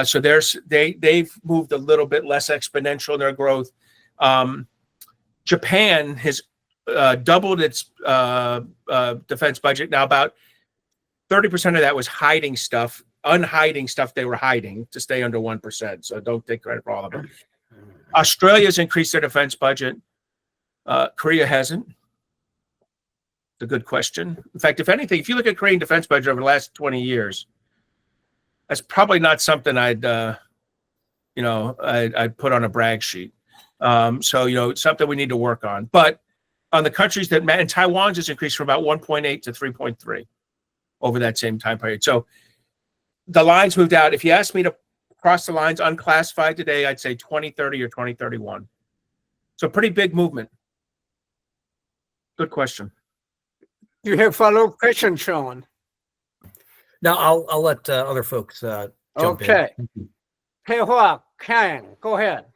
[SPEAKER 3] So they've moved a little bit less exponential in their growth. Japan has doubled its defense budget. Now about 30% of that was unhiding stuff they were hiding to stay under 1%. So don't take credit for all of it. Australia's increased their defense budget. Korea hasn't. It's a good question. In fact, if anything, if you look at Korean defense budget over the last 20 years, that's probably not something I'd put on a brag sheet. So it's something we need to work on. But on the countries and Taiwan's has increased from about 1.8 to 3.3 over that same time period. So the lines moved out. If you ask me to cross the lines unclassified today, I'd say 2030 or 2031. So pretty big movement. Good question.
[SPEAKER 1] You have follow-up question, Sean?
[SPEAKER 5] Now I'll let other folks jump
[SPEAKER 1] Okay.
[SPEAKER 5] in.
[SPEAKER 1] Pei Hua, Kang, go ahead.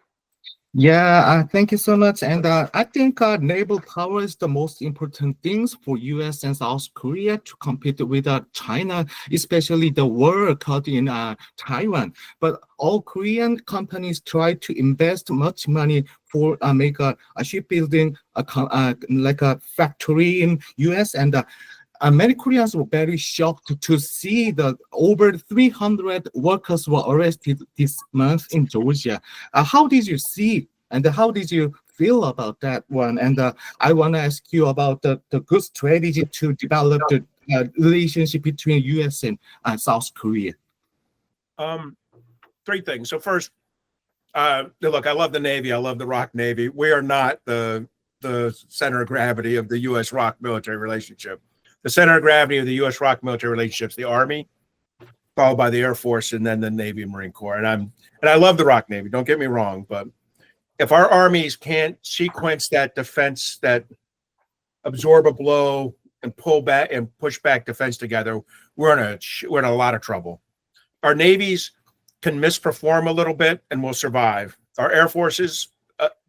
[SPEAKER 6] Yeah, thank you so much. And I think naval power is the most important things for U.S. and South Korea to compete with China, especially the war caught in Taiwan. But all Korean companies try to invest much money for make a shipbuilding, like a factory in U.S. and many Koreans were very shocked to see that over 300 workers were arrested this month in Georgia. How did you see and how did you feel about that one? And I want to ask you about the good strategy to develop the relationship between U.S. and South Korea.
[SPEAKER 3] Three things. So first, look, I love the Navy. I love the ROC Navy. We are not the center of gravity of the U.S. ROC military relationship. The center of gravity of the U.S. ROC military relationships, the Army, followed by the Air Force, and then the Navy and Marine Corps. And I love the ROC Navy. Don't get me wrong, but if our armies can't sequence that defense, that absorb a blow and pull back and push back defense together, we're in a lot of trouble. Our navies can misperform a little bit and we'll survive. Our air forces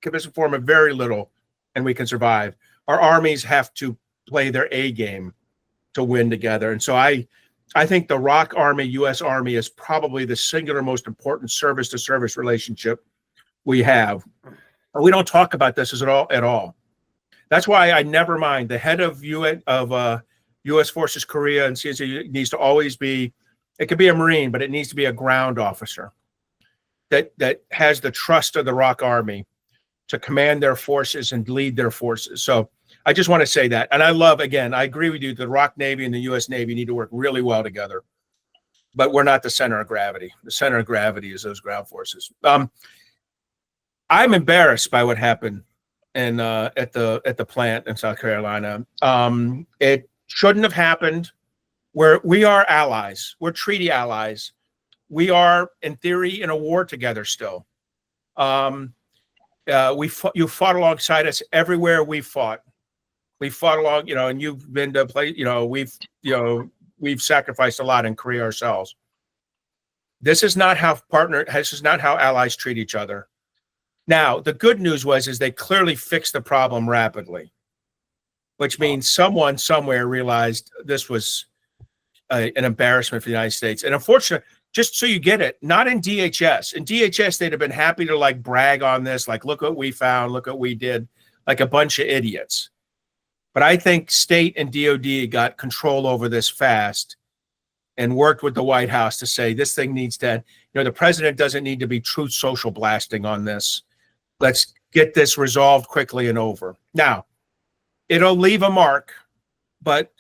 [SPEAKER 3] can misperform a very little and we can survive. Our armies have to play their A game to win together. And so I think the ROC Army, U.S. Army is probably the singular most important service-to-service relationship we have. We don't talk about this at all. That's why I never mind. The head of U.S. Forces Korea and CSA needs to always be, it could be a Marine, but it needs to be a ground officer that has the trust of the ROK Army to command their forces and lead their forces. So I just want to say that. And I love, again, I agree with you, the ROK Navy and the U.S. Navy need to work really well together. But we're not the center of gravity. The center of gravity is those ground forces. I'm embarrassed by what happened at the plant in South Carolina. It shouldn't have happened. We are allies. We're treaty allies. We are, in theory, in a war together still. You fought alongside us everywhere we fought. We fought along, and you've been to play, we've sacrificed a lot in Korea ourselves. This is not how allies treat each other. Now, the good news is they clearly fixed the problem rapidly, which means someone somewhere realized this was an embarrassment for the United States. And unfortunately, just so you get it, not in DHS. In DHS, they'd have been happy to brag on this, look what we found, look what we did, like a bunch of idiots. But I think state and DOD got control over this fast and worked with the White House to say this thing needs to, the president doesn't need to be truth social blasting on this. Let's get this resolved quickly and over. Now, it'll leave a mark, but,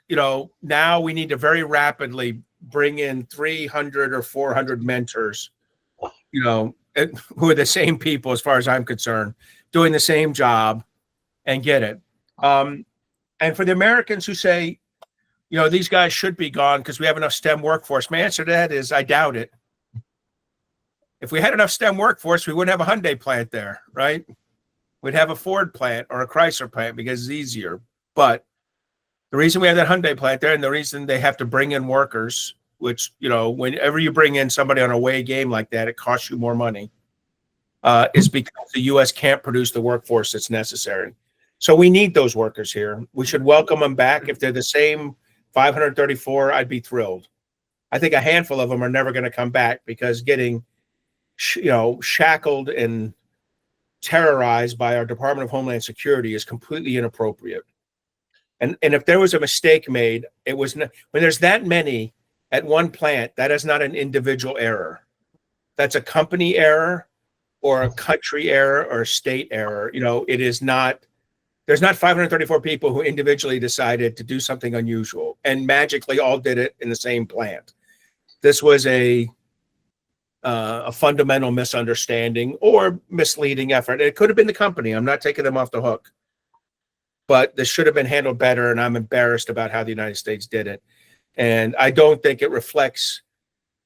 [SPEAKER 3] now we need to very rapidly bring in 300 or 400 mentors, who are the same people, as far as I'm concerned, doing the same job and get it. And for the Americans who say, these guys should be gone because we have enough STEM workforce, my answer to that is I doubt it. If we had enough STEM workforce, we wouldn't have a Hyundai plant there, right? We'd have a Ford plant or a Chrysler plant because it's easier. But the reason we have that Hyundai plant there and the reason they have to bring in workers, which, whenever you bring in somebody on a away game like that, it costs you more money, is because the U.S. can't produce the workforce that's necessary. So we need those workers here. We should welcome them back. If they're the same 534, I'd be thrilled. I think a handful of them are never going to come back because getting, shackled and terrorized by our Department of Homeland Security is completely inappropriate. And if there was a mistake made, it was when there's that many at one plant, that is not an individual error. That's a company error or a country error or a state error. It is not. There's not 534 people who individually decided to do something unusual and magically all did it in the same plant. This was a fundamental misunderstanding or misleading effort. It could have been the company. I'm not taking them off the hook. But this should have been handled better, and I'm embarrassed about how the United States did it. And I don't think it reflects,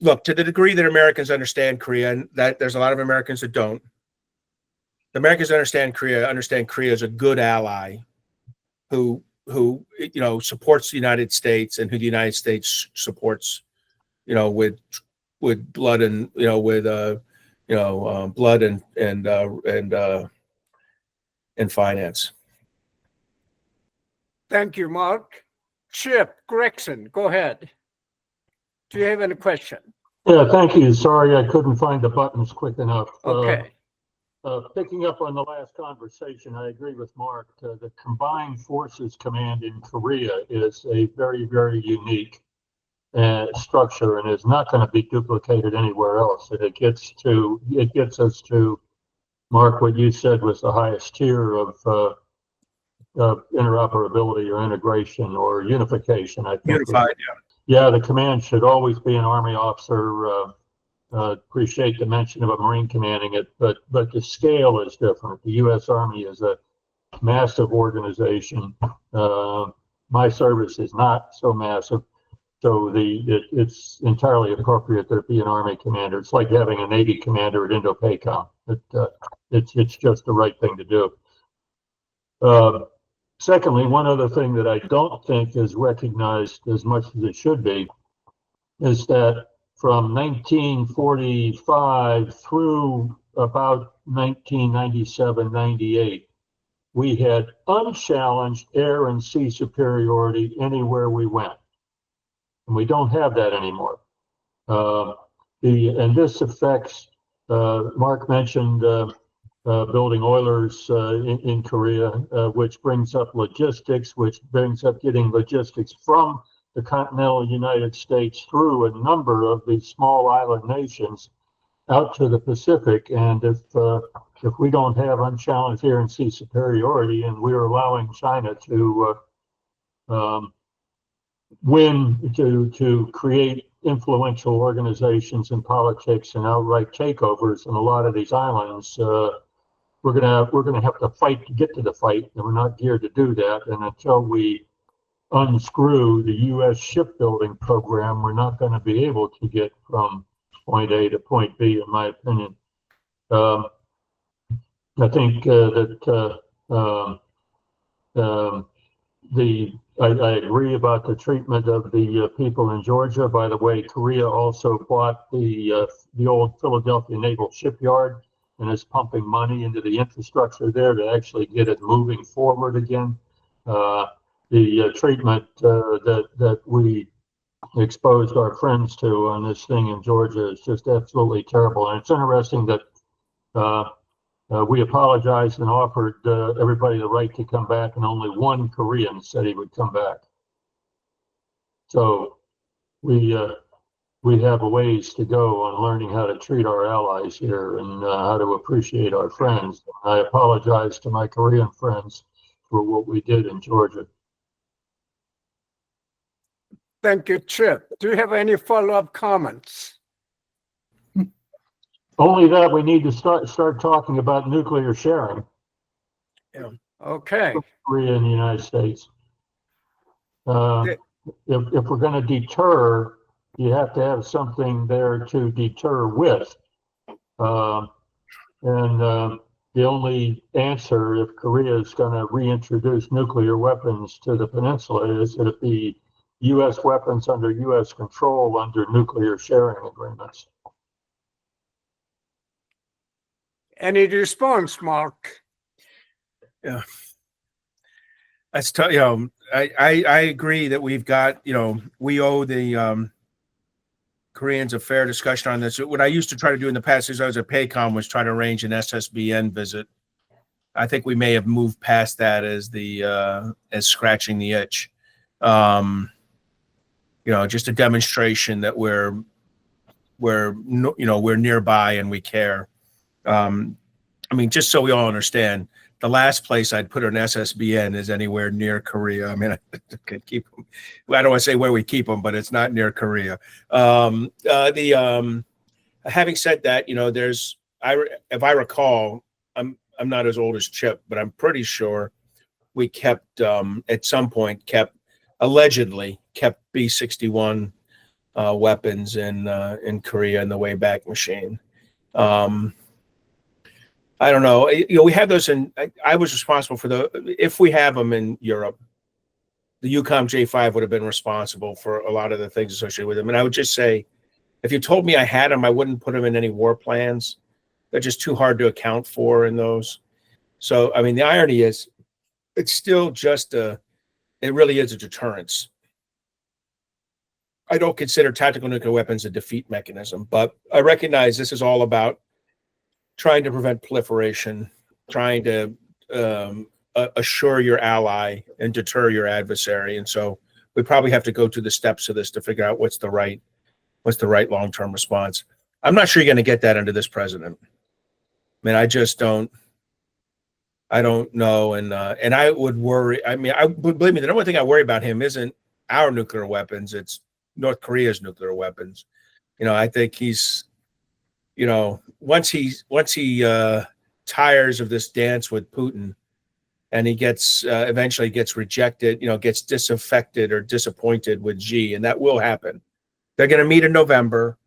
[SPEAKER 3] look, to the degree that Americans understand Korea, and that there's a lot of Americans that don't. The Americans understand Korea as a good ally who supports the United States and who the United States supports, with blood and blood and finance.
[SPEAKER 1] Thank you, Mark. Chip Gregson, go ahead. Do you have any question?
[SPEAKER 7] Yeah, thank you. Sorry, I couldn't find the buttons quick enough.
[SPEAKER 1] Okay.
[SPEAKER 7] Picking up on the last conversation, I agree with Mark. The Combined Forces Command in Korea is a very, very unique structure and is not going to be duplicated anywhere else. And it gets us to, Mark, what you said was the highest tier of interoperability or integration or unification. I think
[SPEAKER 3] Unified,
[SPEAKER 7] yeah. The command should always be an Army officer. Appreciate the mention of a Marine commanding it, but the scale is different. The U.S. Army is a massive organization. My service is not so massive, so it's entirely appropriate that it be an Army commander. It's like having a Navy commander at Indo-PACOM. It's just the right thing to do. Secondly, one other thing that I don't think is recognized as much as it should be is that from 1945 through about 1997, 98, we had unchallenged air and sea superiority anywhere we went. And we don't have that anymore. And this affects, Mark mentioned building oilers in Korea, which brings up logistics, which brings up getting logistics from the continental United States through a number of these small island nations out to the Pacific. And if we don't have unchallenged air and sea superiority, and we're allowing China to win, to create influential organizations in politics and outright takeovers in a lot of these islands, we're gonna have to fight to get to the fight, and we're not geared to do that. And until we unscrew the U.S. shipbuilding program, we're not going to be able to get from point A to point B, in my opinion. I think that I agree about the treatment of the people in Georgia. By the way, Korea also bought the old Philadelphia Naval Shipyard and is pumping money into the infrastructure there to actually get it moving forward again. The treatment that we exposed our friends to on this thing in Georgia is just absolutely terrible. And it's interesting that we apologized and offered everybody the right to come back, and only one Korean said he would come back. So we have a ways to go on learning how to treat our allies here and how to appreciate our friends. I apologize to my Korean friends for what we did in Georgia.
[SPEAKER 1] Thank you, Chip. Do you have any follow-up comments?
[SPEAKER 7] Only that we need to start talking about nuclear sharing.
[SPEAKER 1] Okay.
[SPEAKER 7] Korea and the United States. If we're going to deter, you have to have something there to deter with. And the only answer, if Korea is going to reintroduce nuclear weapons to the peninsula, is that it be U.S. weapons under U.S. control under nuclear sharing agreements.
[SPEAKER 1] Any response, Mark?
[SPEAKER 3] Yeah. That's tough. You know, I agree that we've got, you know, we owe the Koreans a fair discussion on this. What I used to try to do in the past as I was at PACOM was try to arrange an SSBN visit. I think we may have moved past that as the as scratching the itch. You know, just a demonstration that we're nearby and we care. I mean, just so we all understand, the last place I'd put an SSBN is anywhere near Korea. I mean, I could keep them. I don't want to say where we keep them, but it's not near Korea. Having said that, you know, if I recall, I'm not as old as Chip, but I'm pretty sure we kept at some point allegedly kept B-61 weapons in Korea in the Wayback Machine. I don't know. You know, we have those I was responsible for if we have them in Europe, the UCOM J5 would have been responsible for a lot of the things associated with them. And I would just say, if you told me I had them, I wouldn't put them in any war plans. They're just too hard to account for in those. So, I mean, the irony is it's still just it really is a deterrence. I don't consider tactical nuclear weapons a defeat mechanism, but I recognize this is all about trying to prevent proliferation, trying to assure your ally and deter your adversary. And so we probably have to go through the steps of this to figure out what's the right long-term response. I'm not sure you're going to get that under this president. I mean, I don't know. And I would worry. I mean, believe me, the number one thing I worry about him isn't our nuclear weapons. It's North Korea's nuclear weapons. You know, I think he's, you know, once he tires of this dance with Putin and he gets eventually gets rejected, you know, gets disaffected or disappointed with Xi, and that will happen. They're going to meet in November.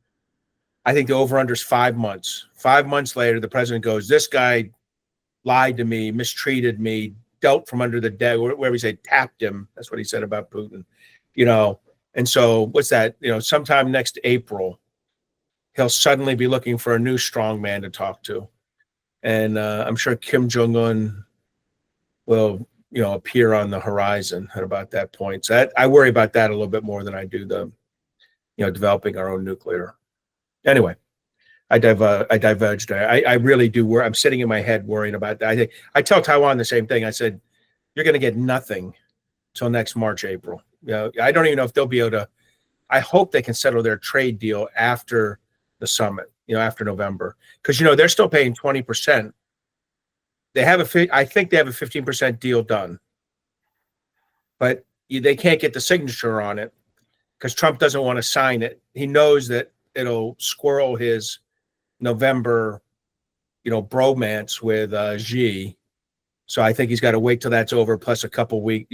[SPEAKER 3] I think the over-under is 5 months. 5 months later, the president goes, this guy lied to me, mistreated me, dealt from under the desk, wherever he said, tapped him. That's what he said about Putin, you know. And so what's that? You know, sometime next April, he'll suddenly be looking for a new strong man to talk to. And I'm sure Kim Jong-un will, you know, appear on the horizon at about that point. So I worry about that a little bit more than I do the, you know, developing our own nuclear. Anyway, I diverged. I really do. I'm sitting in my head worrying about that. I tell Taiwan the same thing. I said, you're going to get nothing till next March, April. I don't even know if they'll be able to. I hope they can settle their trade deal after the summit, after November, because they're still paying 20%. I think they have a 15% deal done, but they can't get the signature on it because Trump doesn't want to sign it. He knows that it'll squirrel his November, bromance with Xi. So I think he's got to wait till that's over, plus a couple weeks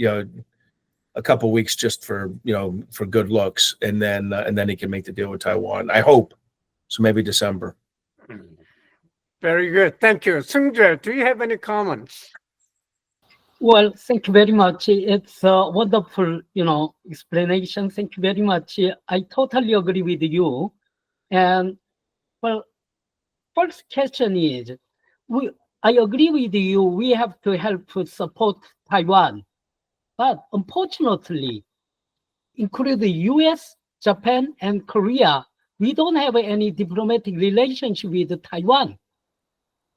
[SPEAKER 3] just for good looks, and then he can make the deal with Taiwan. I hope so. Maybe December.
[SPEAKER 1] Very good. Thank you. Sungjae, do you have any comments?
[SPEAKER 8] Well, thank you very much. It's a wonderful, explanation. Thank you very much. I totally agree with you. And well, first question is, I agree with you. We have to help to support Taiwan, but unfortunately, including the U.S., Japan, and Korea, we don't have any diplomatic relationship with Taiwan.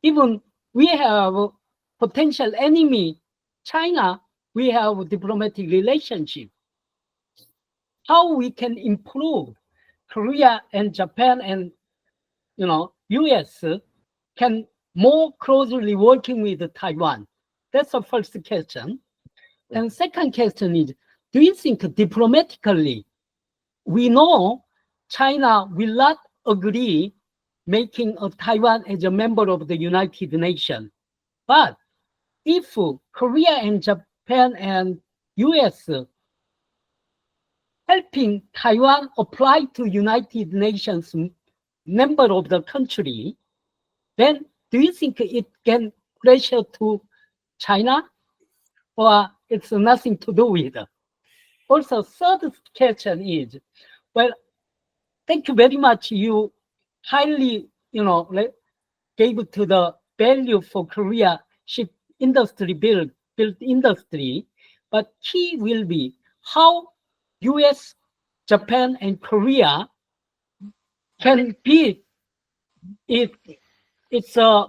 [SPEAKER 8] Even we have potential enemy, China, we have a diplomatic relationship. How we can improve Korea and Japan and US can more closely working with Taiwan? That's the first question. And second question is, do you think diplomatically, we know China will not agree making Taiwan as a member of the United Nations, but if Korea and Japan and US helping Taiwan apply to United Nations member of the country, then do you think it can pressure to China, or it's nothing to do with it? Also, third question is, well, thank you very much. You highly, gave to the value for Korea ship industry build industry, but key will be how US, Japan, and Korea can be it's a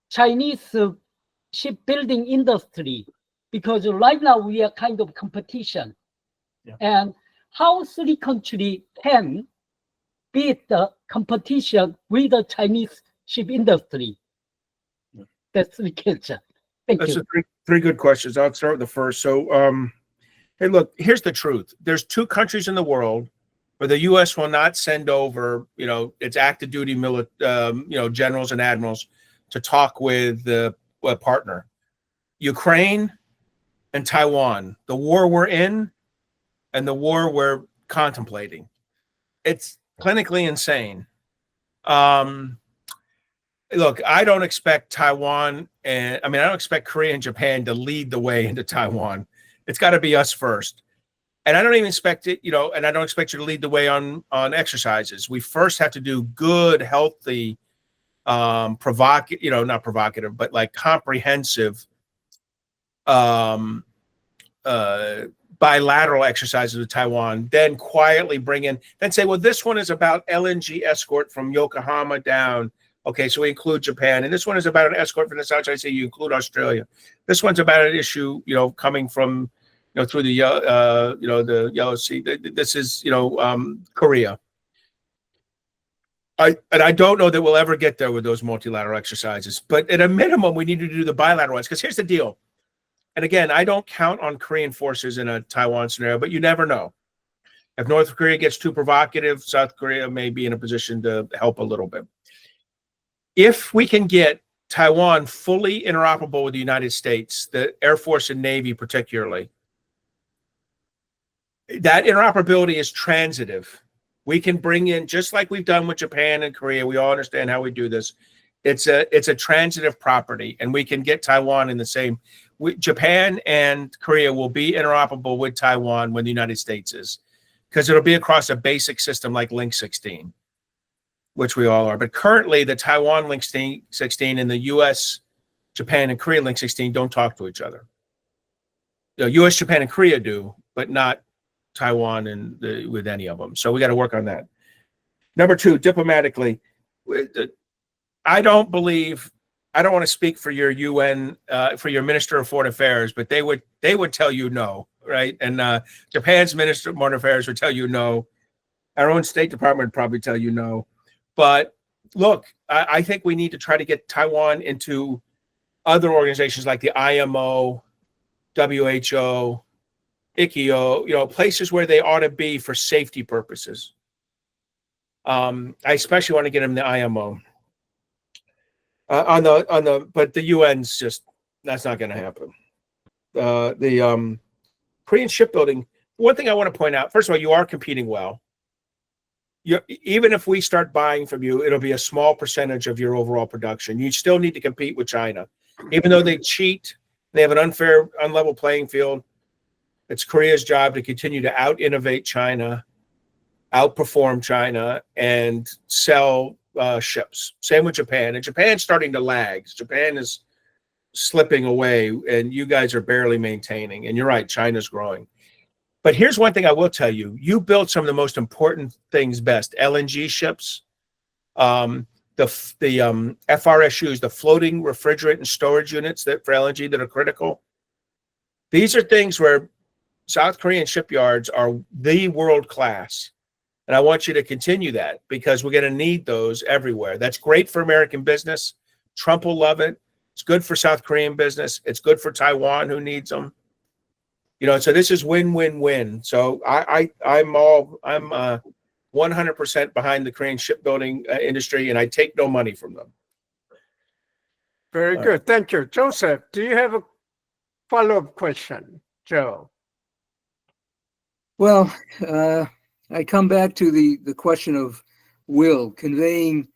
[SPEAKER 8] Chinese shipbuilding industry, because right now we are kind of competition.
[SPEAKER 3] Yeah.
[SPEAKER 8] And how three countries can beat the competition with the Chinese ship industry?
[SPEAKER 3] Yeah.
[SPEAKER 8] That's the question. Thank
[SPEAKER 3] That's
[SPEAKER 8] you.
[SPEAKER 3] Three good questions. I'll start with the first. So, hey, look, here's the truth. There's two countries in the world where the U.S. will not send over, its active duty generals and admirals to talk with the partner. Ukraine and Taiwan, the war we're in and the war we're contemplating. It's clinically insane. Look, I don't expect Taiwan I don't expect Korea and Japan to lead the way into Taiwan. It's got to be us first. And I don't even expect it, and I don't expect you to lead the way on exercises. We first have to do good, healthy, not provocative, but like comprehensive bilateral exercises with Taiwan, then quietly then say, well, this one is about LNG escort from Yokohama down. Okay, so we include Japan. And this one is about an escort from the South China Sea. You include Australia. This one's about an issue, coming from, through the, the Yellow Sea. This is, Korea. I don't know that we'll ever get there with those multilateral exercises, but at a minimum, we need to do the bilateral ones. Because here's the deal. And again, I don't count on Korean forces in a Taiwan scenario, but you never know. If North Korea gets too provocative, South Korea may be in a position to help a little bit. If we can get Taiwan fully interoperable with the United States, the Air Force and Navy particularly, that interoperability is transitive. We can bring in, just like we've done with Japan and Korea, we all understand how we do this. It's a transitive property, and we can get Taiwan in the same. Japan and Korea will be interoperable with Taiwan when the United States is, because it'll be across a basic system like Link 16, which we all are. But currently, the Taiwan Link 16 and the U.S., Japan, and Korea Link 16 don't talk to each other. U.S., Japan, and Korea do, but not Taiwan with any of them. So we got to work on that. Number two, diplomatically, I don't want to speak for your UN, for your Minister of Foreign Affairs, but they would tell you no, right? And Japan's Minister of Foreign Affairs would tell you no. Our own State Department would probably tell you no. But look, I think we need to try to get Taiwan into other organizations like the IMO, WHO, ICAO, places where they ought to be for safety purposes. I especially want to get them the IMO. But the UN's just, that's not going to happen. The Korean shipbuilding. One thing I want to point out, first of all, you are competing well. Even if we start buying from you, it'll be a small percentage of your overall production. You still need to compete with China, even though they cheat. They have an unfair, unlevel playing field. It's Korea's job to continue to out-innovate China, outperform China, and sell ships. Same with Japan. And Japan's starting to lag. Japan is slipping away, and you guys are barely maintaining. And you're right, China's growing. But here's one thing I will tell you. You built some of the most important things best. LNG ships, the FRSUs, the floating refrigerant and storage units that for LNG that are critical. These are things where South Korean shipyards are the world class. And I want you to continue that because we're going to need those everywhere. That's great for American business. Trump will love it. It's good for South Korean business. It's good for Taiwan, who needs them. So this is win-win-win. So I'm 100% behind the Korean shipbuilding industry, and I take no money from them.
[SPEAKER 1] Very good. Thank you. Joseph, do you have a follow-up question, Joe?
[SPEAKER 4] Well, I come back to the question of will, conveying.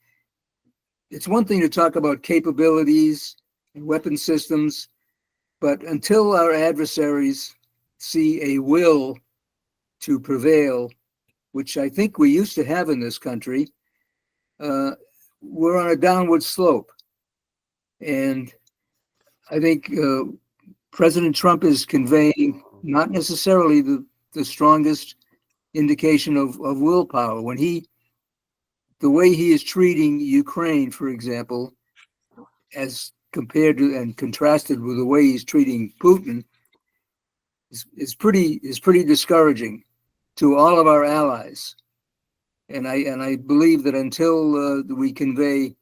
[SPEAKER 4] It's one thing to talk about capabilities and weapon systems, but until our adversaries see a will to prevail, which I think we used to have in this country, we're on a downward slope. And I think President Trump is conveying not necessarily the strongest indication of willpower. When the way he is treating Ukraine, for example, as compared to and contrasted with the way he's treating Putin, is pretty discouraging to all of our allies. And I believe that until we convey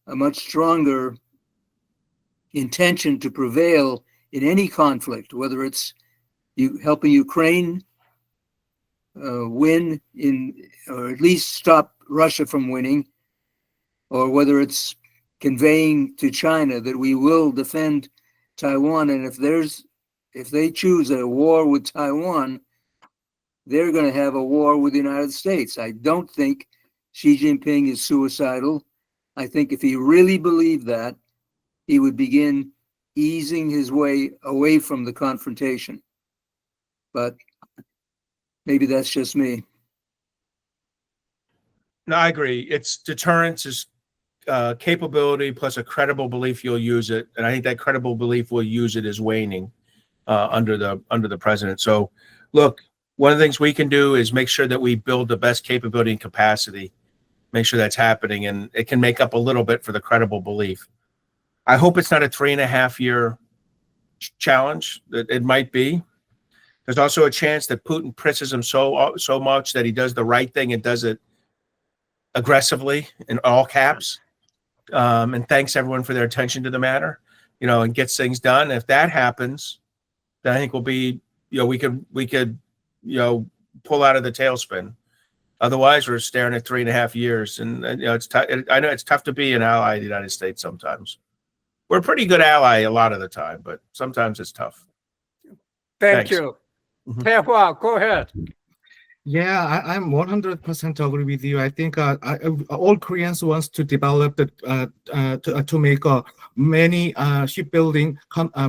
[SPEAKER 4] a much stronger intention to prevail in any conflict, whether it's helping Ukraine win or at least stop Russia from winning, or whether it's conveying to China that we will defend Taiwan, and if they choose a war with Taiwan, they're going to have a war with the United States. I don't think Xi Jinping is suicidal. I think if he really believed that, he would begin easing his way away from the confrontation. But maybe that's just me.
[SPEAKER 3] No, I agree. It's deterrence is capability plus a credible belief you'll use it, and I think that credible belief will use it is waning under the president. So, look, one of the things we can do is make sure that we build the best capability and capacity. Make sure that's happening, and it can make up a little bit for the credible belief. I hope it's not a 3.5-year challenge. That it might be. There's also a chance that Putin presses him so much that he does the right thing and does it aggressively in all caps, and thanks everyone for their attention to the matter, and gets things done. If that happens, then I think we'll be, we could pull out of the tailspin. Otherwise, we're staring at 3.5 years, and it's I know it's tough to be an ally of the United States sometimes. We're a pretty good ally a lot of the time, but sometimes it's tough.
[SPEAKER 1] Thank you. Tehua, go ahead.
[SPEAKER 6] Yeah, I'm 100% agree with you. I think all Koreans wants to develop to make many shipbuilding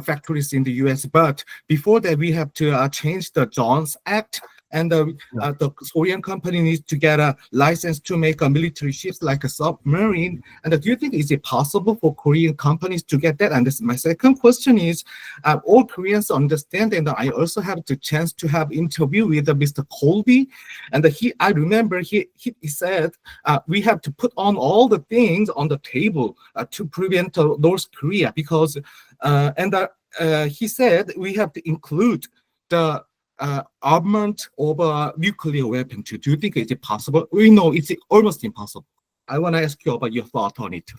[SPEAKER 6] factories in the U.S. But before that, we have to change the Jones Act And the Korean company needs to get a license to make a military ships like a submarine. And do you think is it possible for Korean companies to get that? And this, my second question is, all Koreans understand, and I also have the chance to have interview with Mr. Colby, and I remember he said we have to put on all the things on the table to prevent North Korea, because he said we have to include the armament of a nuclear weapon too. Do you think it's possible? We know it's almost impossible. I want to ask you about your thought on it.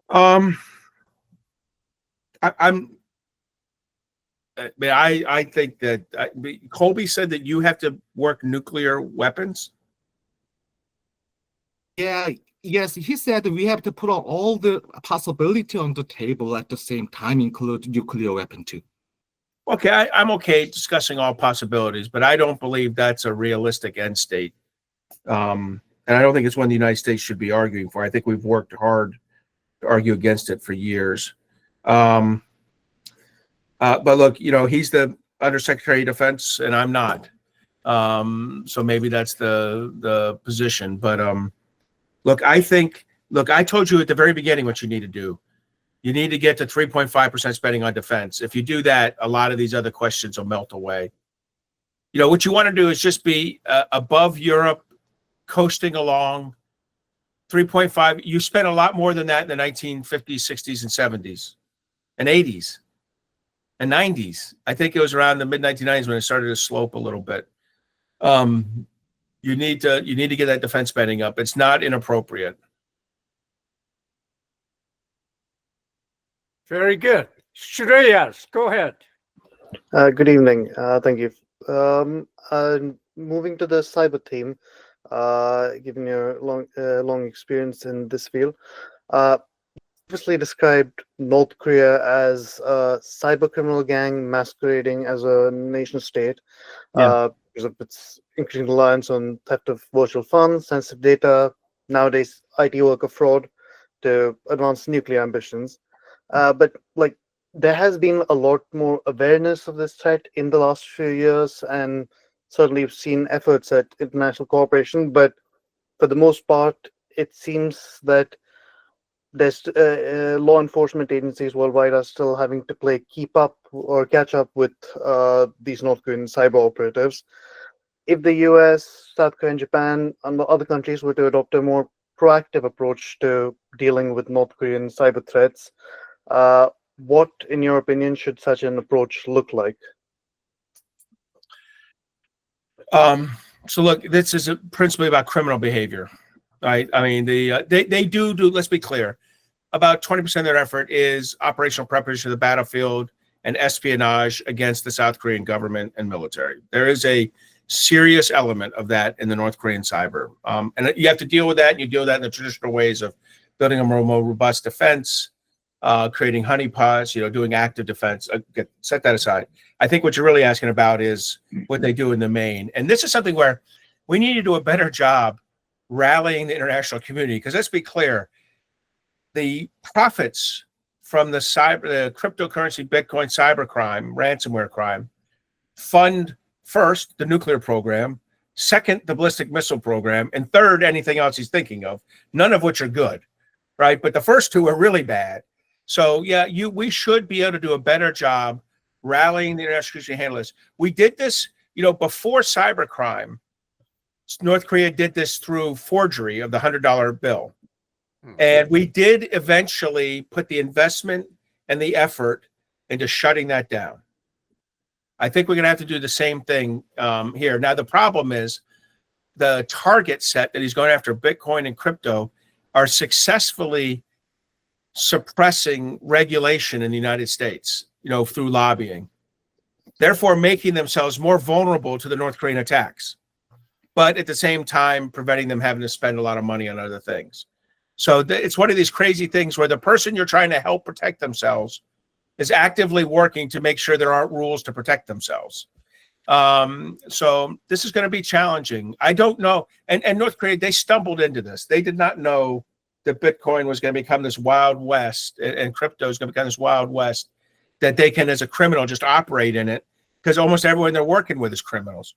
[SPEAKER 3] I think that Colby said that you have to work nuclear weapons.
[SPEAKER 6] Yeah, yes, he said we have to put all the possibility on the table at the same time, include nuclear weapon too.
[SPEAKER 3] Okay, I'm okay discussing all possibilities, but I don't believe that's a realistic end state. And I don't think it's one the United States should be arguing for. I think we've worked hard to argue against it for years. But look, he's the Undersecretary of Defense, and I'm not. So maybe that's the position. But look, I told you at the very beginning what you need to do. You need to get to 3.5% spending on defense. If you do that, a lot of these other questions will melt away. What you want to do is just be above Europe, coasting along. 3.5. You spent a lot more than that in the 1950s, 60s, and 70s, and 80s, and 90s. I think it was around the mid 1990s when it started to slope a little bit. You need to get that defense spending up. It's not inappropriate.
[SPEAKER 1] Very good. Shreyas, go ahead.
[SPEAKER 9] Good evening. Thank you. Moving to the cyber theme, given your long experience in this field, obviously described North Korea as a cyber criminal gang masquerading as a nation state because of its increasing reliance on theft of virtual funds, sensitive data, nowadays IT worker fraud, to advance nuclear ambitions. But there has been a lot more awareness of this threat in the last few years, and certainly we've seen efforts at international cooperation. But for the most part, it seems that there's law enforcement agencies worldwide are still having to keep up or catch up with these North Korean cyber operatives. If the US, South Korea, and Japan, and the other countries were to adopt a more proactive approach to dealing with North Korean cyber threats, what, in your opinion, should such an approach look like?
[SPEAKER 3] So look, this is principally about criminal behavior, right? I mean, they do. Let's be clear. About 20% of their effort is operational preparation of the battlefield and espionage against the South Korean government and military. There is a serious element of that in the North Korean cyber, and you have to deal with that. And you deal with that in the traditional ways of building a more robust defense. Creating honeypots, doing active defense. Set that aside. I think what you're really asking about is what they do in the main. And this is something where we need to do a better job rallying the international community. Because let's be clear, the profits from the cryptocurrency, Bitcoin cybercrime, ransomware crime, fund first the nuclear program, second the ballistic missile program, and third anything else he's thinking of, none of which are good, right? But the first two are really bad. So yeah, we should be able to do a better job rallying the international community to handle this. We did this, before cybercrime. North Korea did this through forgery of the $100 bill, and we did eventually put the investment and the effort into shutting that down. I think we're going to have to do the same thing here. Now the problem is the target set that he's going after, Bitcoin and crypto, are successfully suppressing regulation in the United States, through lobbying, therefore making themselves more vulnerable to the North Korean attacks, but at the same time preventing them having to spend a lot of money on other things. So it's one of these crazy things where the person you're trying to help protect themselves is actively working to make sure there aren't rules to protect themselves. So this is going to be challenging. I don't know. And North Korea, they stumbled into this. They did not know that Bitcoin was going to become this Wild West and crypto is going to become this Wild West, that they can, as a criminal, just operate in it because almost everyone they're working with is criminals.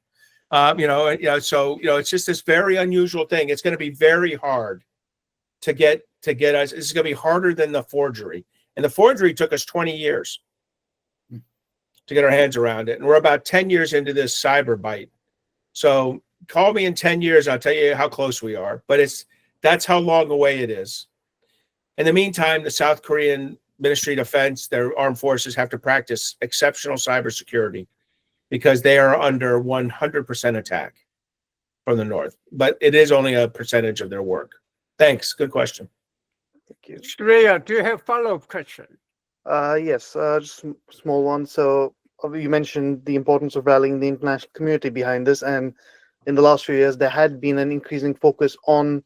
[SPEAKER 3] So it's just this very unusual thing. It's going to be very hard to get us. It's going to be harder than the forgery, and the forgery took us 20 years to get our hands around it, and we're about 10 years into this cyber bite. So call me in 10 years, I'll tell you how close we are. But that's how long away it is. In the meantime, the South Korean Ministry of Defense, their armed forces have to practice exceptional cybersecurity because they are under 100% attack from the north. But it is only a percentage of their work. Thanks. Good question.
[SPEAKER 9] Thank you.
[SPEAKER 1] Shreya, do you have follow-up question?
[SPEAKER 9] Yes, just a small one. So you mentioned the importance of rallying the international community behind this, and in the last few years, there had been an increasing focus on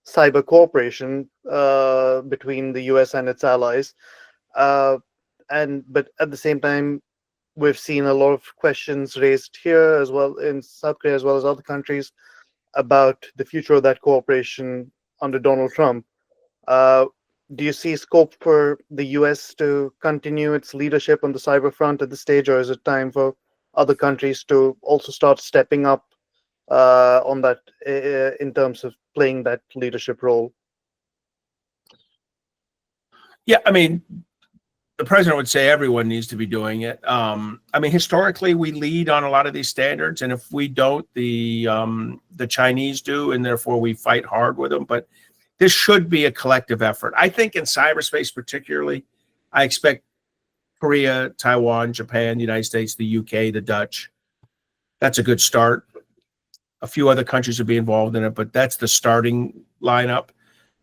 [SPEAKER 9] cyber cooperation between the US and its allies. But at the same time, we've seen a lot of questions raised here as well in South Korea as well as other countries about the future of that cooperation under Donald Trump. Do you see scope for the US to continue its leadership on the cyber front at this stage, or is it time for other countries to also start stepping up on that in terms of playing that leadership role?
[SPEAKER 3] Yeah, I mean, the president would say everyone needs to be doing it. I mean, historically, we lead on a lot of these standards, and if we don't, the Chinese do, and therefore we fight hard with them. But this should be a collective effort. I think in cyberspace particularly, I expect Korea, Taiwan, Japan, the United States, the UK, the Dutch. That's a good start. A few other countries would be involved in it, but that's the starting lineup.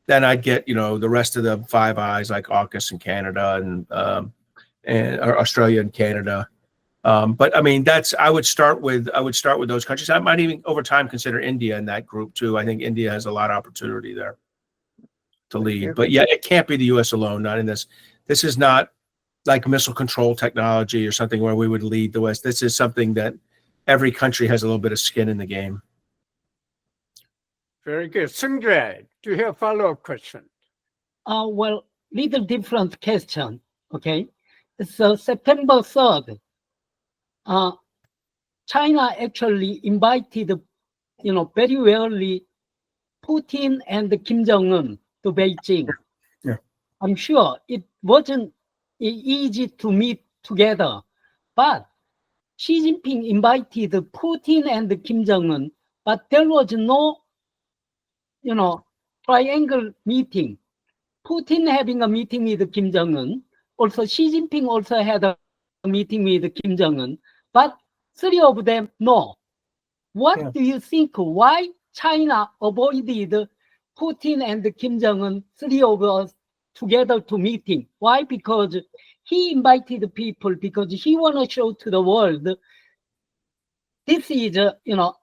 [SPEAKER 3] Then I'd get, the rest of the Five Eyes like AUKUS in Canada and Australia and Canada. But I mean, I would start with those countries. I might even over time consider India in that group too. I think India has a lot of opportunity there to lead. But yeah, it can't be the US alone, not in this. This is not like missile control technology or something where we would lead the West. This is something that every country has a little bit of skin in the game.
[SPEAKER 1] Very good. Sundray, do you have a follow-up question?
[SPEAKER 8] Well, little different question, okay? So September 3rd, China actually invited, very early Putin and Kim Jong-un to Beijing.
[SPEAKER 3] Yeah.
[SPEAKER 8] I'm sure it wasn't easy to meet together, but Xi Jinping invited Putin and Kim Jong-un, but there was no, triangle meeting. Putin having a meeting with Kim Jong-un, also Xi Jinping also had a meeting with Kim Jong-un, but three of them, no. What do you think? Why China avoided Putin and Kim Jong-un, three of us together to meeting? Why? Because he invited people because he want to show to the world this is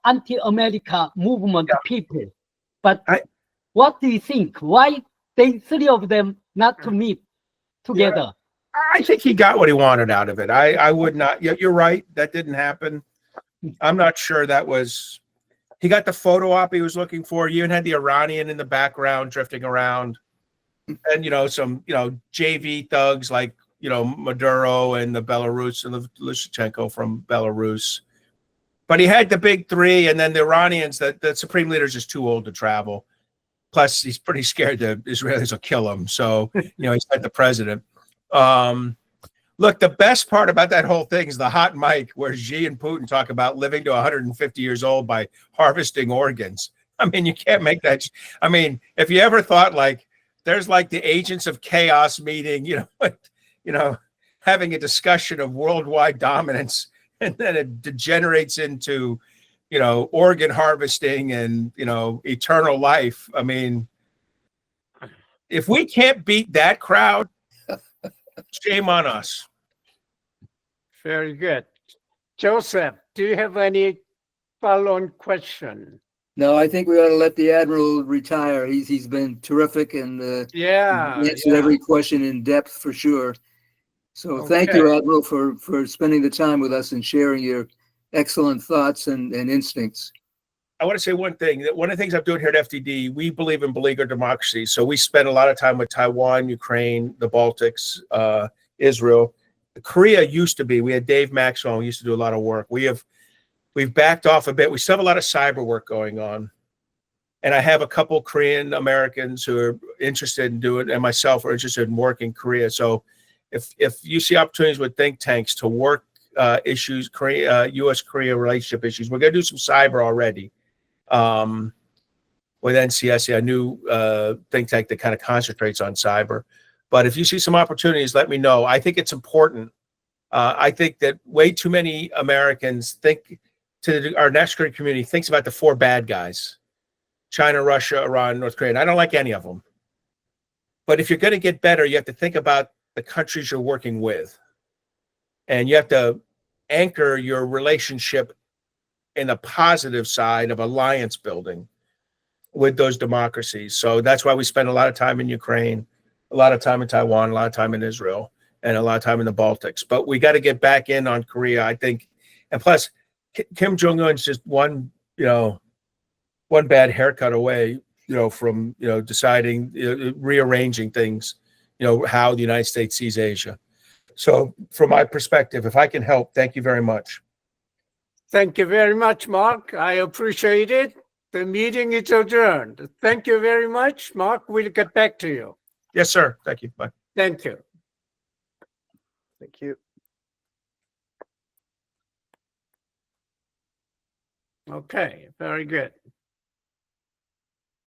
[SPEAKER 8] anti-America movement people. But what do you think? Why they three of them not to meet together?
[SPEAKER 3] I think he got what he wanted out of it. I would not. You're right. That didn't happen. I'm not sure that was. He got the photo op he was looking for. You even had the Iranian in the background drifting around, and some JV thugs like Maduro and the Belarus and the Lukashenko from Belarus. But he had the big three, and then the Iranians. The supreme leader is just too old to travel. Plus, he's pretty scared the Israelis will kill him. So he sent the president. Look, the best part about that whole thing is the hot mic where Xi and Putin talk about living to 150 years old by harvesting organs. I mean, you can't make that. I mean, if you ever thought there's the agents of chaos meeting, having a discussion of worldwide dominance, and then it degenerates into, organ harvesting and, eternal life. I mean, if we can't beat that crowd, shame on us.
[SPEAKER 1] Very good. Joseph, do you have any follow-on question?
[SPEAKER 4] No, I think we ought to let the Admiral retire. He's been terrific and answered every question in depth for sure. So thank you, Admiral, for spending the time with us and sharing your excellent thoughts and instincts.
[SPEAKER 3] I want to say one thing. That one of the things I'm doing here at FDD, we believe in beleaguered democracy. So we spend a lot of time with Taiwan, Ukraine, the Baltics, Israel. Korea used to be, we had Dave Maxwell, who used to do a lot of work. We've backed off a bit. We still have a lot of cyber work going on. And I have a couple Korean Americans who are interested in doing, and myself are interested in working Korea. So if you see opportunities with think tanks to work issues, U.S.-Korea relationship issues, we're going to do some cyber already. With NCSE, a new think tank that kind of concentrates on cyber. But if you see some opportunities, let me know. I think it's important. I think that way too many Americans our national security community thinks about the 4 bad guys: China, Russia, Iran, North Korea. And I don't like any of them. But if you're going to get better, you have to think about the countries you're working with. And you have to anchor your relationship in the positive side of alliance building with those democracies. So that's why we spend a lot of time in Ukraine, a lot of time in Taiwan, a lot of time in Israel, and a lot of time in the Baltics. But we got to get back in on Korea, I think. And plus, Kim Jong-un's just one bad haircut away, from, deciding, rearranging things, how the United States sees Asia. So from my perspective, if I can help, thank you very much.
[SPEAKER 1] Thank you very much, Mark. I appreciate it. The meeting is adjourned. Thank you very much, Mark. We'll get back to you.
[SPEAKER 3] Yes, sir. Thank you. Bye.
[SPEAKER 1] Thank you.
[SPEAKER 9] Thank you.
[SPEAKER 1] Okay, very good.